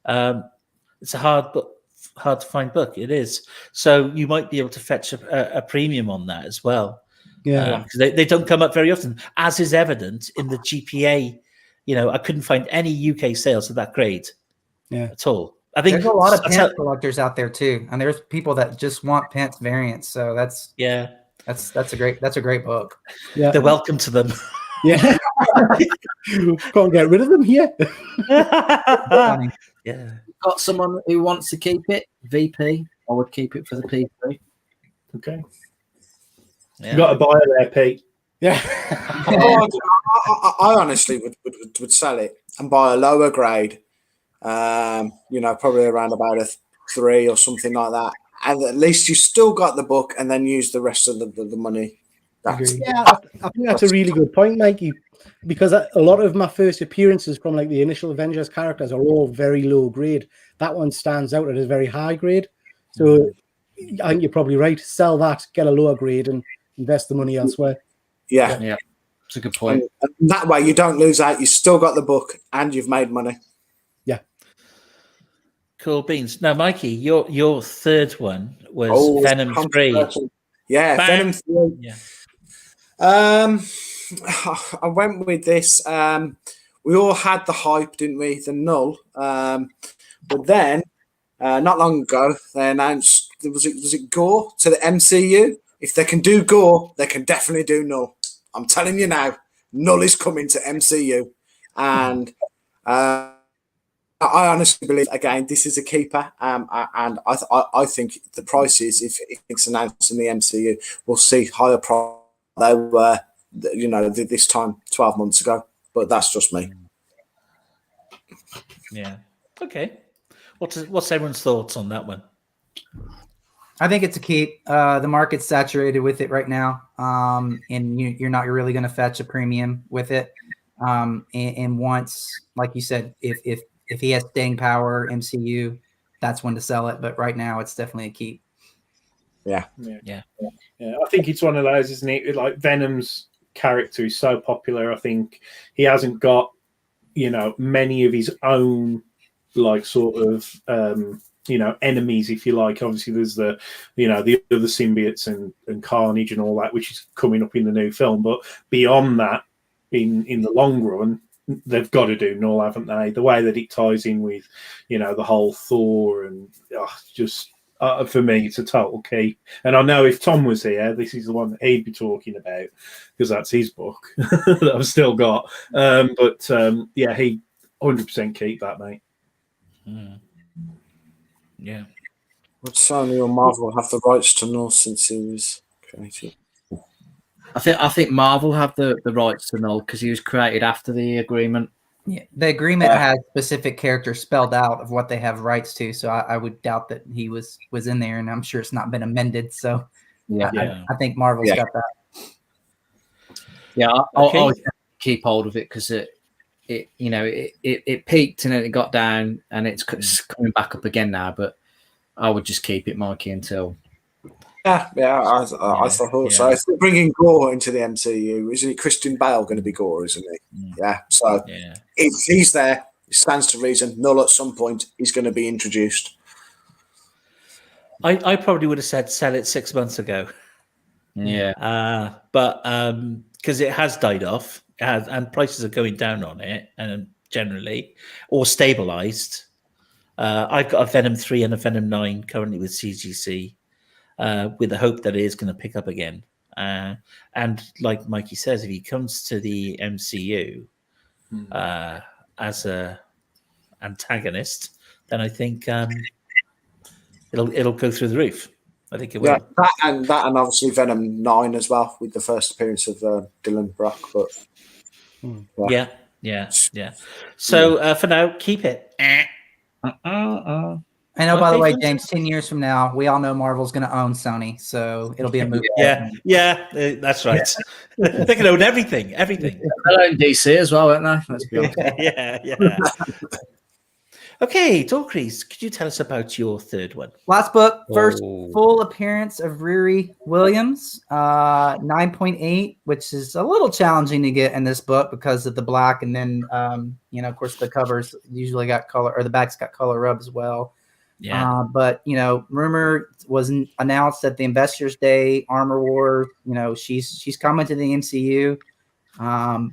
it's a hard to find book. It is. So you might be able to fetch a premium on that as well. Yeah. because they don't come up very often, as is evident in the GPA. I couldn't find any UK sales of that grade at all. I think there's a lot of Pence collectors out there too, and there's people that just want Pence variants. So that's a great book. Yeah, they're welcome to them. Yeah, can't get rid of them here. Yeah, got someone who wants to keep it. VP, I would keep it for the P3. Okay, you got to buy it there, Pete. Yeah, I honestly would sell it and buy a lower grade. Probably around about a 3 or something like that, and at least you still got the book, and then use the rest of the money. I think that's a really good point, Mikey, because a lot of my first appearances from like the initial Avengers characters are all very low grade. That one stands out at a very high grade. So I think you're probably right. Sell that, get a lower grade, and invest the money elsewhere. Yeah, it's a good point. And that way you don't lose out. You still got the book, and you've made money. Yeah. Cool beans. Now, Mikey, your third one was Venom 3. Yeah, Bang. Venom 3. Yeah. I went with this. We all had the hype, didn't we? The null. But then, not long ago, they announced was it Gore to the MCU? If they can do Gore, they can definitely do null. I'm telling you now, null is coming to MCU, and I honestly believe again this is a keeper. And I think the prices, if it's announced in the MCU, we'll see higher price they were, this time 12 months ago. But that's just me. Yeah. Okay. What's everyone's thoughts on that one? I think it's a keep. The market's saturated with it right now, and you're not really going to fetch a premium with it. And once, like you said, if he has staying power, MCU, that's when to sell it. But right now, it's definitely a keep. Yeah. I think it's one of those, isn't it? Like Venom's character is so popular. I think he hasn't got, many of his own, like, sort of, enemies, if you like. Obviously, there's the other symbiotes and Carnage and all that, which is coming up in the new film. But beyond that, in the long run, they've got to do null, haven't they? The way that it ties in with, the whole Thor and for me, it's a total key. And I know if Tom was here, this is the one that he'd be talking about because that's his book that I've still got. He 100% keep that, mate. Yeah. Would Sony or Marvel have the rights to null since he was created? I think Marvel have the rights to null because he was created after the agreement. Yeah, the agreement has specific characters spelled out of what they have rights to. So I would doubt that he was in there, and I'm sure it's not been amended. So I think Marvel's got that. Yeah, I'll keep hold of it because it peaked and then it got down and it's coming back up again now. But I would just keep it, Mikey, until. I thought so. If they're bringing Gore into the MCU, isn't it Christian Bale going to be Gore, isn't he? Yeah. So if he's there, it stands to reason. Null at some point he's going to be introduced. I probably would have said sell it 6 months ago. Yeah. But because it has died off, and prices are going down on it, and generally, or stabilized. I've got a Venom 3 and a Venom 9 currently with CGC. With the hope that it is going to pick up again. And like Mikey says, if he comes to the MCU as a antagonist, then I think it'll go through the roof. I think it will. Yeah, that and obviously Venom 9 as well, with the first appearance of Dylan Brock. But yeah. So for now, keep it. I know, by the way, James, 10 years from now, we all know Marvel's going to own Sony, so it'll be a movie. Yeah, that's right. They can own everything. They'll own DC as well, won't they? Let's be honest. Yeah. Okay, Dorcrease, could you tell us about your third one? Last book, first full appearance of Riri Williams, 9.8, which is a little challenging to get in this book because of the black, and then, of course, the covers usually got color, or the back's got color rub as well. Yeah. But rumor was announced at the Investors Day. Armor War. She's coming to the MCU.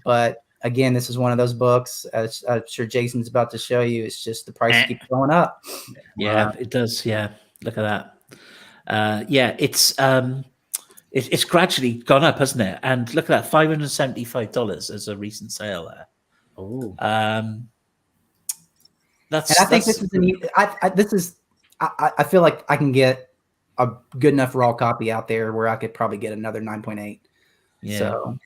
But again, this is one of those books. As I'm sure Jason's about to show you. It's just the price keeps going up. Yeah, it does. Yeah, look at that. Yeah, it's gradually gone up, hasn't it? And look at that, $575 as a recent sale there. Oh, And I think this is I feel like I can get a good enough raw copy out there where I could probably get another 9.8. Yeah. So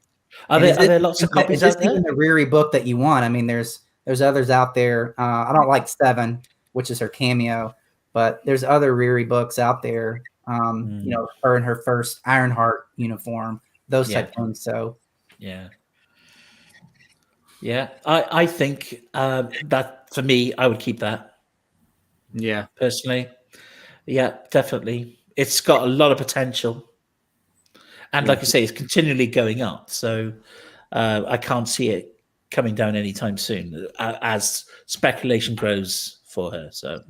Are there lots of copies out there? Even the Riri book that you want? I mean, there's others out there. I don't like 7, which is her cameo, but there's other Riri books out there. Her in her first Ironheart uniform, those type things. So yeah. I think that for me, I would keep that. yeah. Personally, yeah, definitely. It's got a lot of potential, and like I say, it's continually going up. So I can't see it coming down anytime soon as speculation grows for her. So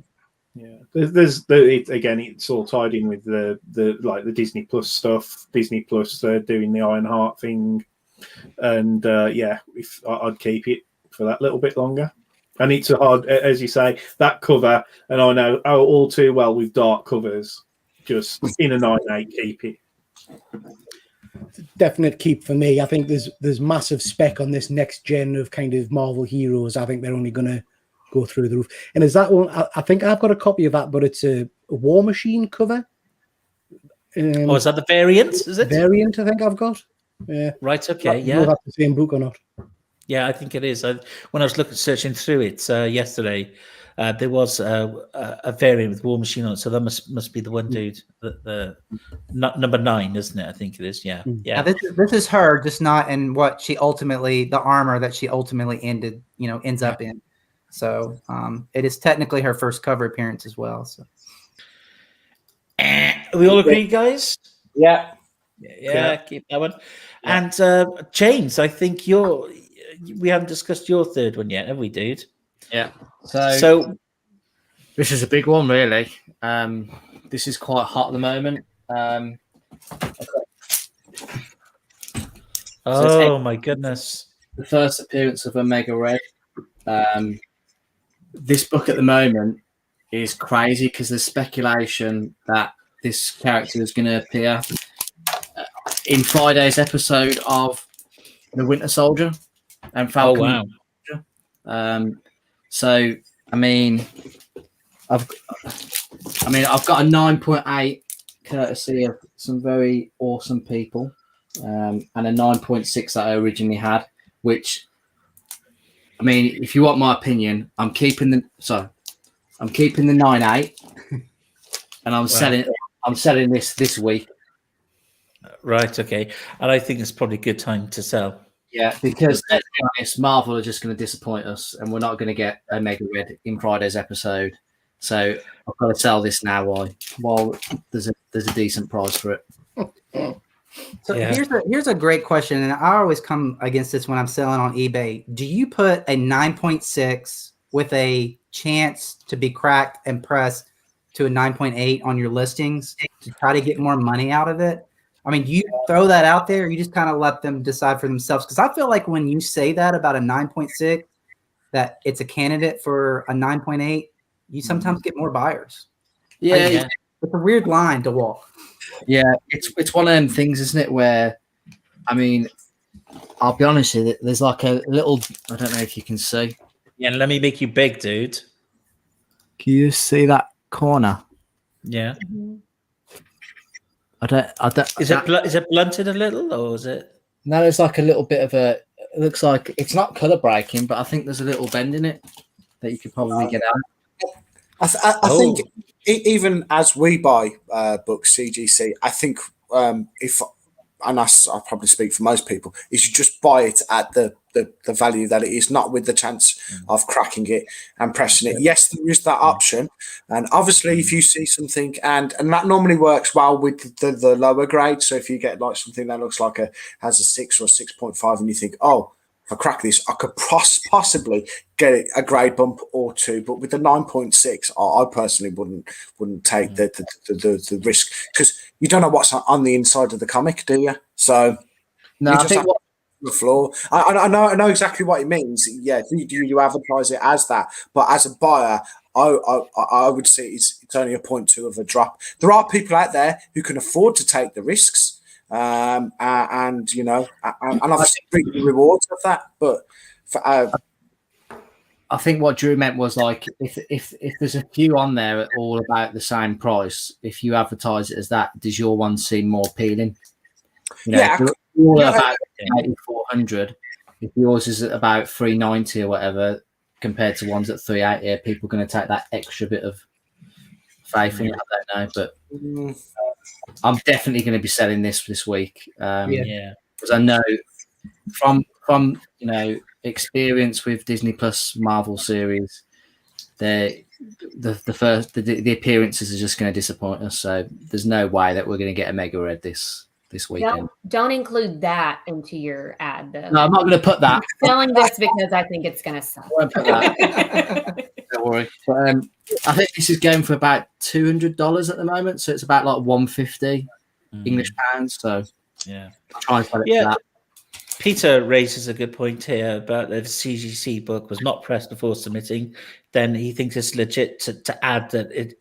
yeah, again, it's all tied in with the Disney Plus stuff. Disney Plus doing the Ironheart thing, and if I'd keep it for that little bit longer. And it's a hard, as you say, that cover, and I know all too well with dark covers, just in a 9.8, keep it. Definite keep for me. I think there's massive spec on this next gen of kind of Marvel heroes. I think they're only going to go through the roof. And is that one? I think I've got a copy of that, but it's a War Machine cover. is that the variant? Is it variant? I think I've got. Yeah. Right. Okay. I don't know if that's the same book or not. Yeah, I think it is. When I was searching through it yesterday, there was a variant with War Machine on it. So that must be the one dude, the number 9, isn't it? I think it is. Yeah, yeah. Now this is her, just not in what she ultimately, the armor that she ultimately ends up in. So it is technically her first cover appearance as well. So we all agree, guys? Yeah. Yeah, keep that one. And James, I think we haven't discussed your third one yet, have we, dude? Yeah. So this is a big one, really. This is quite hot at the moment. Oh my goodness! The first appearance of Omega Red. This book at the moment is crazy because there's speculation that this character is going to appear in Friday's episode of The Winter Soldier and Falcon. Oh wow! So I mean, I've got a 9.8 courtesy of some very awesome people, and a 9.6 that I originally had. Which, I mean, if you want my opinion, I'm keeping the 9.8, and I'm selling this week. Right. Okay. And I think it's probably a good time to sell. Yeah, because let's be honest, Marvel are just going to disappoint us, and we're not going to get Omega Red in Friday's episode. So I've got to sell this now while there's a decent price for it. So here's a great question, and I always come against this when I'm selling on eBay. Do you put a 9.6 with a chance to be cracked and pressed to a 9.8 on your listings to try to get more money out of it? I mean, do you throw that out there, or you just kind of let them decide for themselves? Because I feel like when you say that about a 9.6, that it's a candidate for a 9.8, you sometimes get more buyers. Yeah. It's a weird line to walk. Yeah, it's one of them things, isn't it? Where, I mean, I'll be honest with you, there's like a little, I don't know if you can see. Yeah, let me make you big, dude. Can you see that corner? Yeah. I don't. Is it blunted a little, or is it? No, there's like a little bit of a. It looks like it's not color breaking, but I think there's a little bend in it that you could probably get out. I think even as we buy books, CGC, I think I'll probably speak for most people, is you just buy it at the value that it is, not with the chance of cracking it and pressing it. Yes, there is that option. And obviously, if you see something, and that normally works well with the lower grade. So if you get like something that looks like has a 6 or 6.5 and you think, oh, if I crack this, I could possibly get it a grade bump or two. But with the 9.6, I personally wouldn't take the risk, because you don't know what's on the inside of the comic, do you? So No, you I just think have the floor. I know exactly what it means. Yeah, you advertise it as that, but as a buyer, I would say it's only a 0.2 of a drop. There are people out there who can afford to take the risks, and obviously bring the rewards of that. But I think what Drew meant was, like, if there's a few on there all about the same price, if you advertise it as that, does your one seem more appealing? You know, if you're all about 8,400, if yours is about 390 or whatever, compared to ones at 380, people are going to take that extra bit of faith in it. I don't know, but I'm definitely going to be selling this week. Because I know from experience with Disney Plus Marvel series, the appearances are just going to disappoint us. So there's no way that we're going to get a mega red this weekend. Don't include that into your ad, though. No, I'm not going to put that. I'm selling this because I think it's going to suck. I won't put that. Don't worry. But, I think this is going for about $200 at the moment, so it's about like 150 English pounds. So yeah, I'll try and put it for that. Peter raises a good point here about the CGC book was not pressed before submitting. Then he thinks it's legit to add that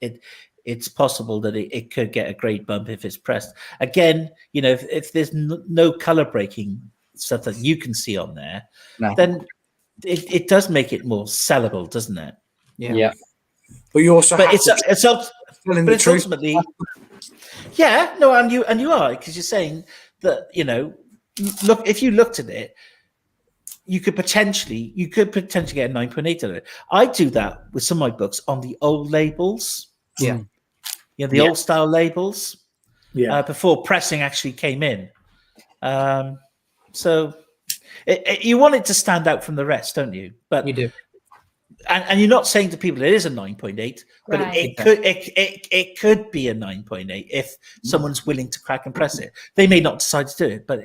it's possible that it could get a grade bump if it's pressed. Again, if there's no color breaking stuff that you can see on there, then it does make it more sellable, doesn't it? Yeah. But you also it's ultimately, and you are, because you're saying that, look, if you looked at it, you could potentially get a 9.8 out of it. I do that with some of my books on the old labels. Yeah. The old style labels. Yeah. Before pressing actually came in. So you want it to stand out from the rest, don't you? But you do. And you're not saying to people it is a 9.8, but Right. it could be a 9.8 if someone's willing to crack and press it. They may not decide to do it, but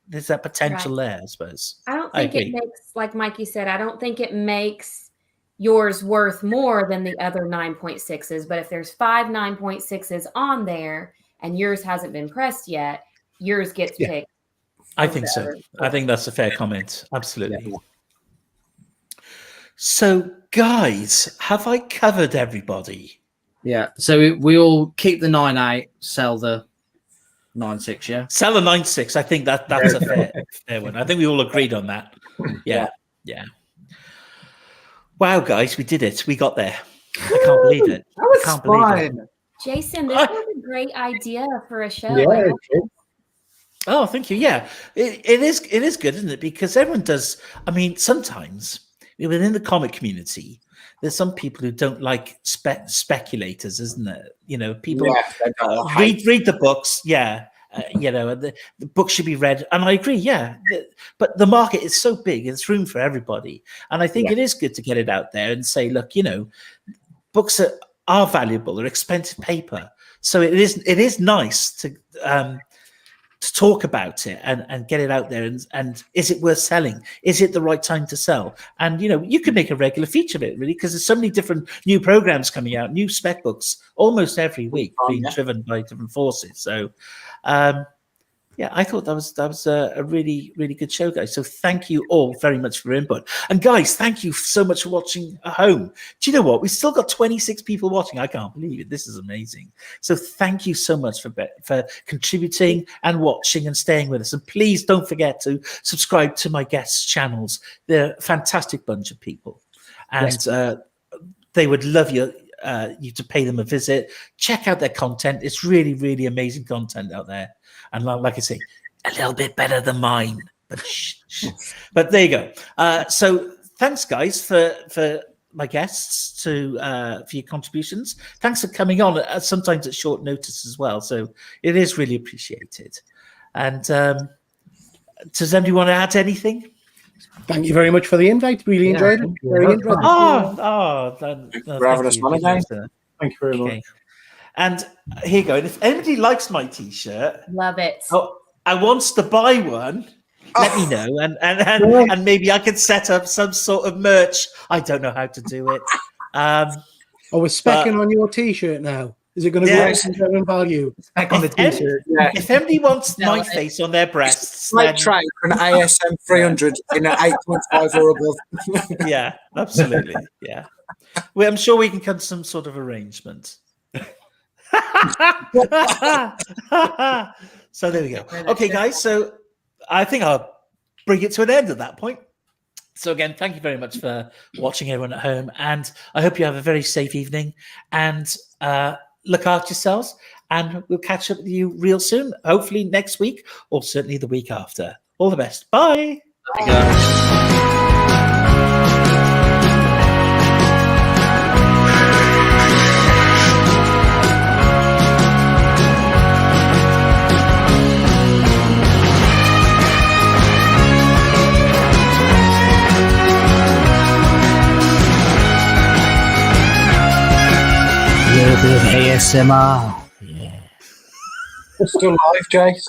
there's that potential there, I suppose. I don't think it makes, like Mikey said, I don't think it makes yours worth more than the other 9.6s. But if there's 5 9.6s on there and yours hasn't been pressed yet, yours gets picked. I think so. I think that's a fair comment. Absolutely. Yeah. So, guys, have I covered everybody? Yeah. So we all keep the 9.8, sell the 9.6. Yeah. Sell the 9.6. I think that's a fair one. I think we all agreed on that. Yeah. Wow, guys, we did it. We got there. I can't believe it. That was fun. Jason, this was a great idea for a show. Yeah. Oh, thank you. Yeah, it is good, isn't it? Because everyone does. I mean, sometimes within the comic community, there's some people who don't like speculators, isn't it? People read the books. Yeah. The book should be read, and I agree. Yeah, but the market is so big; there's room for everybody, and I think it is good to get it out there and say, look, books are valuable; they're expensive paper, so it is nice to talk about it and get it out there. And is it worth selling? Is it the right time to sell? And you can make a regular feature of it, really, because there's so many different new programs coming out, new spec books almost every week being driven by different forces. So. I thought that was a really, really good show, guys. So thank you all very much for your input. And guys, thank you so much for watching at home. Do you know what? We've still got 26 people watching. I can't believe it. This is amazing. So thank you so much for contributing and watching and staying with us. And please don't forget to subscribe to my guests' channels. They're a fantastic bunch of people. And they would love you to pay them a visit. Check out their content. It's really, really amazing content out there. And like I say, a little bit better than mine. But But there you go. So thanks, guys, for my guests for your contributions. Thanks for coming on sometimes at short notice as well. So it is really appreciated. And does anybody want to add anything? Thank you very much for the invite. Really enjoyed it. Very interesting. Thank you for having us on again. Thank you very much. And here you go. And if anybody likes my T-shirt, Love it. I wants to buy one. let me know, and maybe I could set up some sort of merch. I don't know how to do it. We're specking on your T-shirt now. Is it going to be $7 value? Back on the T-shirt. Yeah. If anybody wants my face on their breasts, Slight trade for an ASM 300 in an 8.5 or above. yeah, absolutely, yeah. Well, I'm sure we can come to some sort of arrangement. So there we go. Okay, guys. So I think I'll bring it to an end at that point. So again, thank you very much for watching, everyone at home, and I hope you have a very safe evening and look after yourselves. And we'll catch up with you real soon, hopefully next week or certainly the week after. All the best. Bye. A little bit of ASMR. Yeah. Still live, Jace?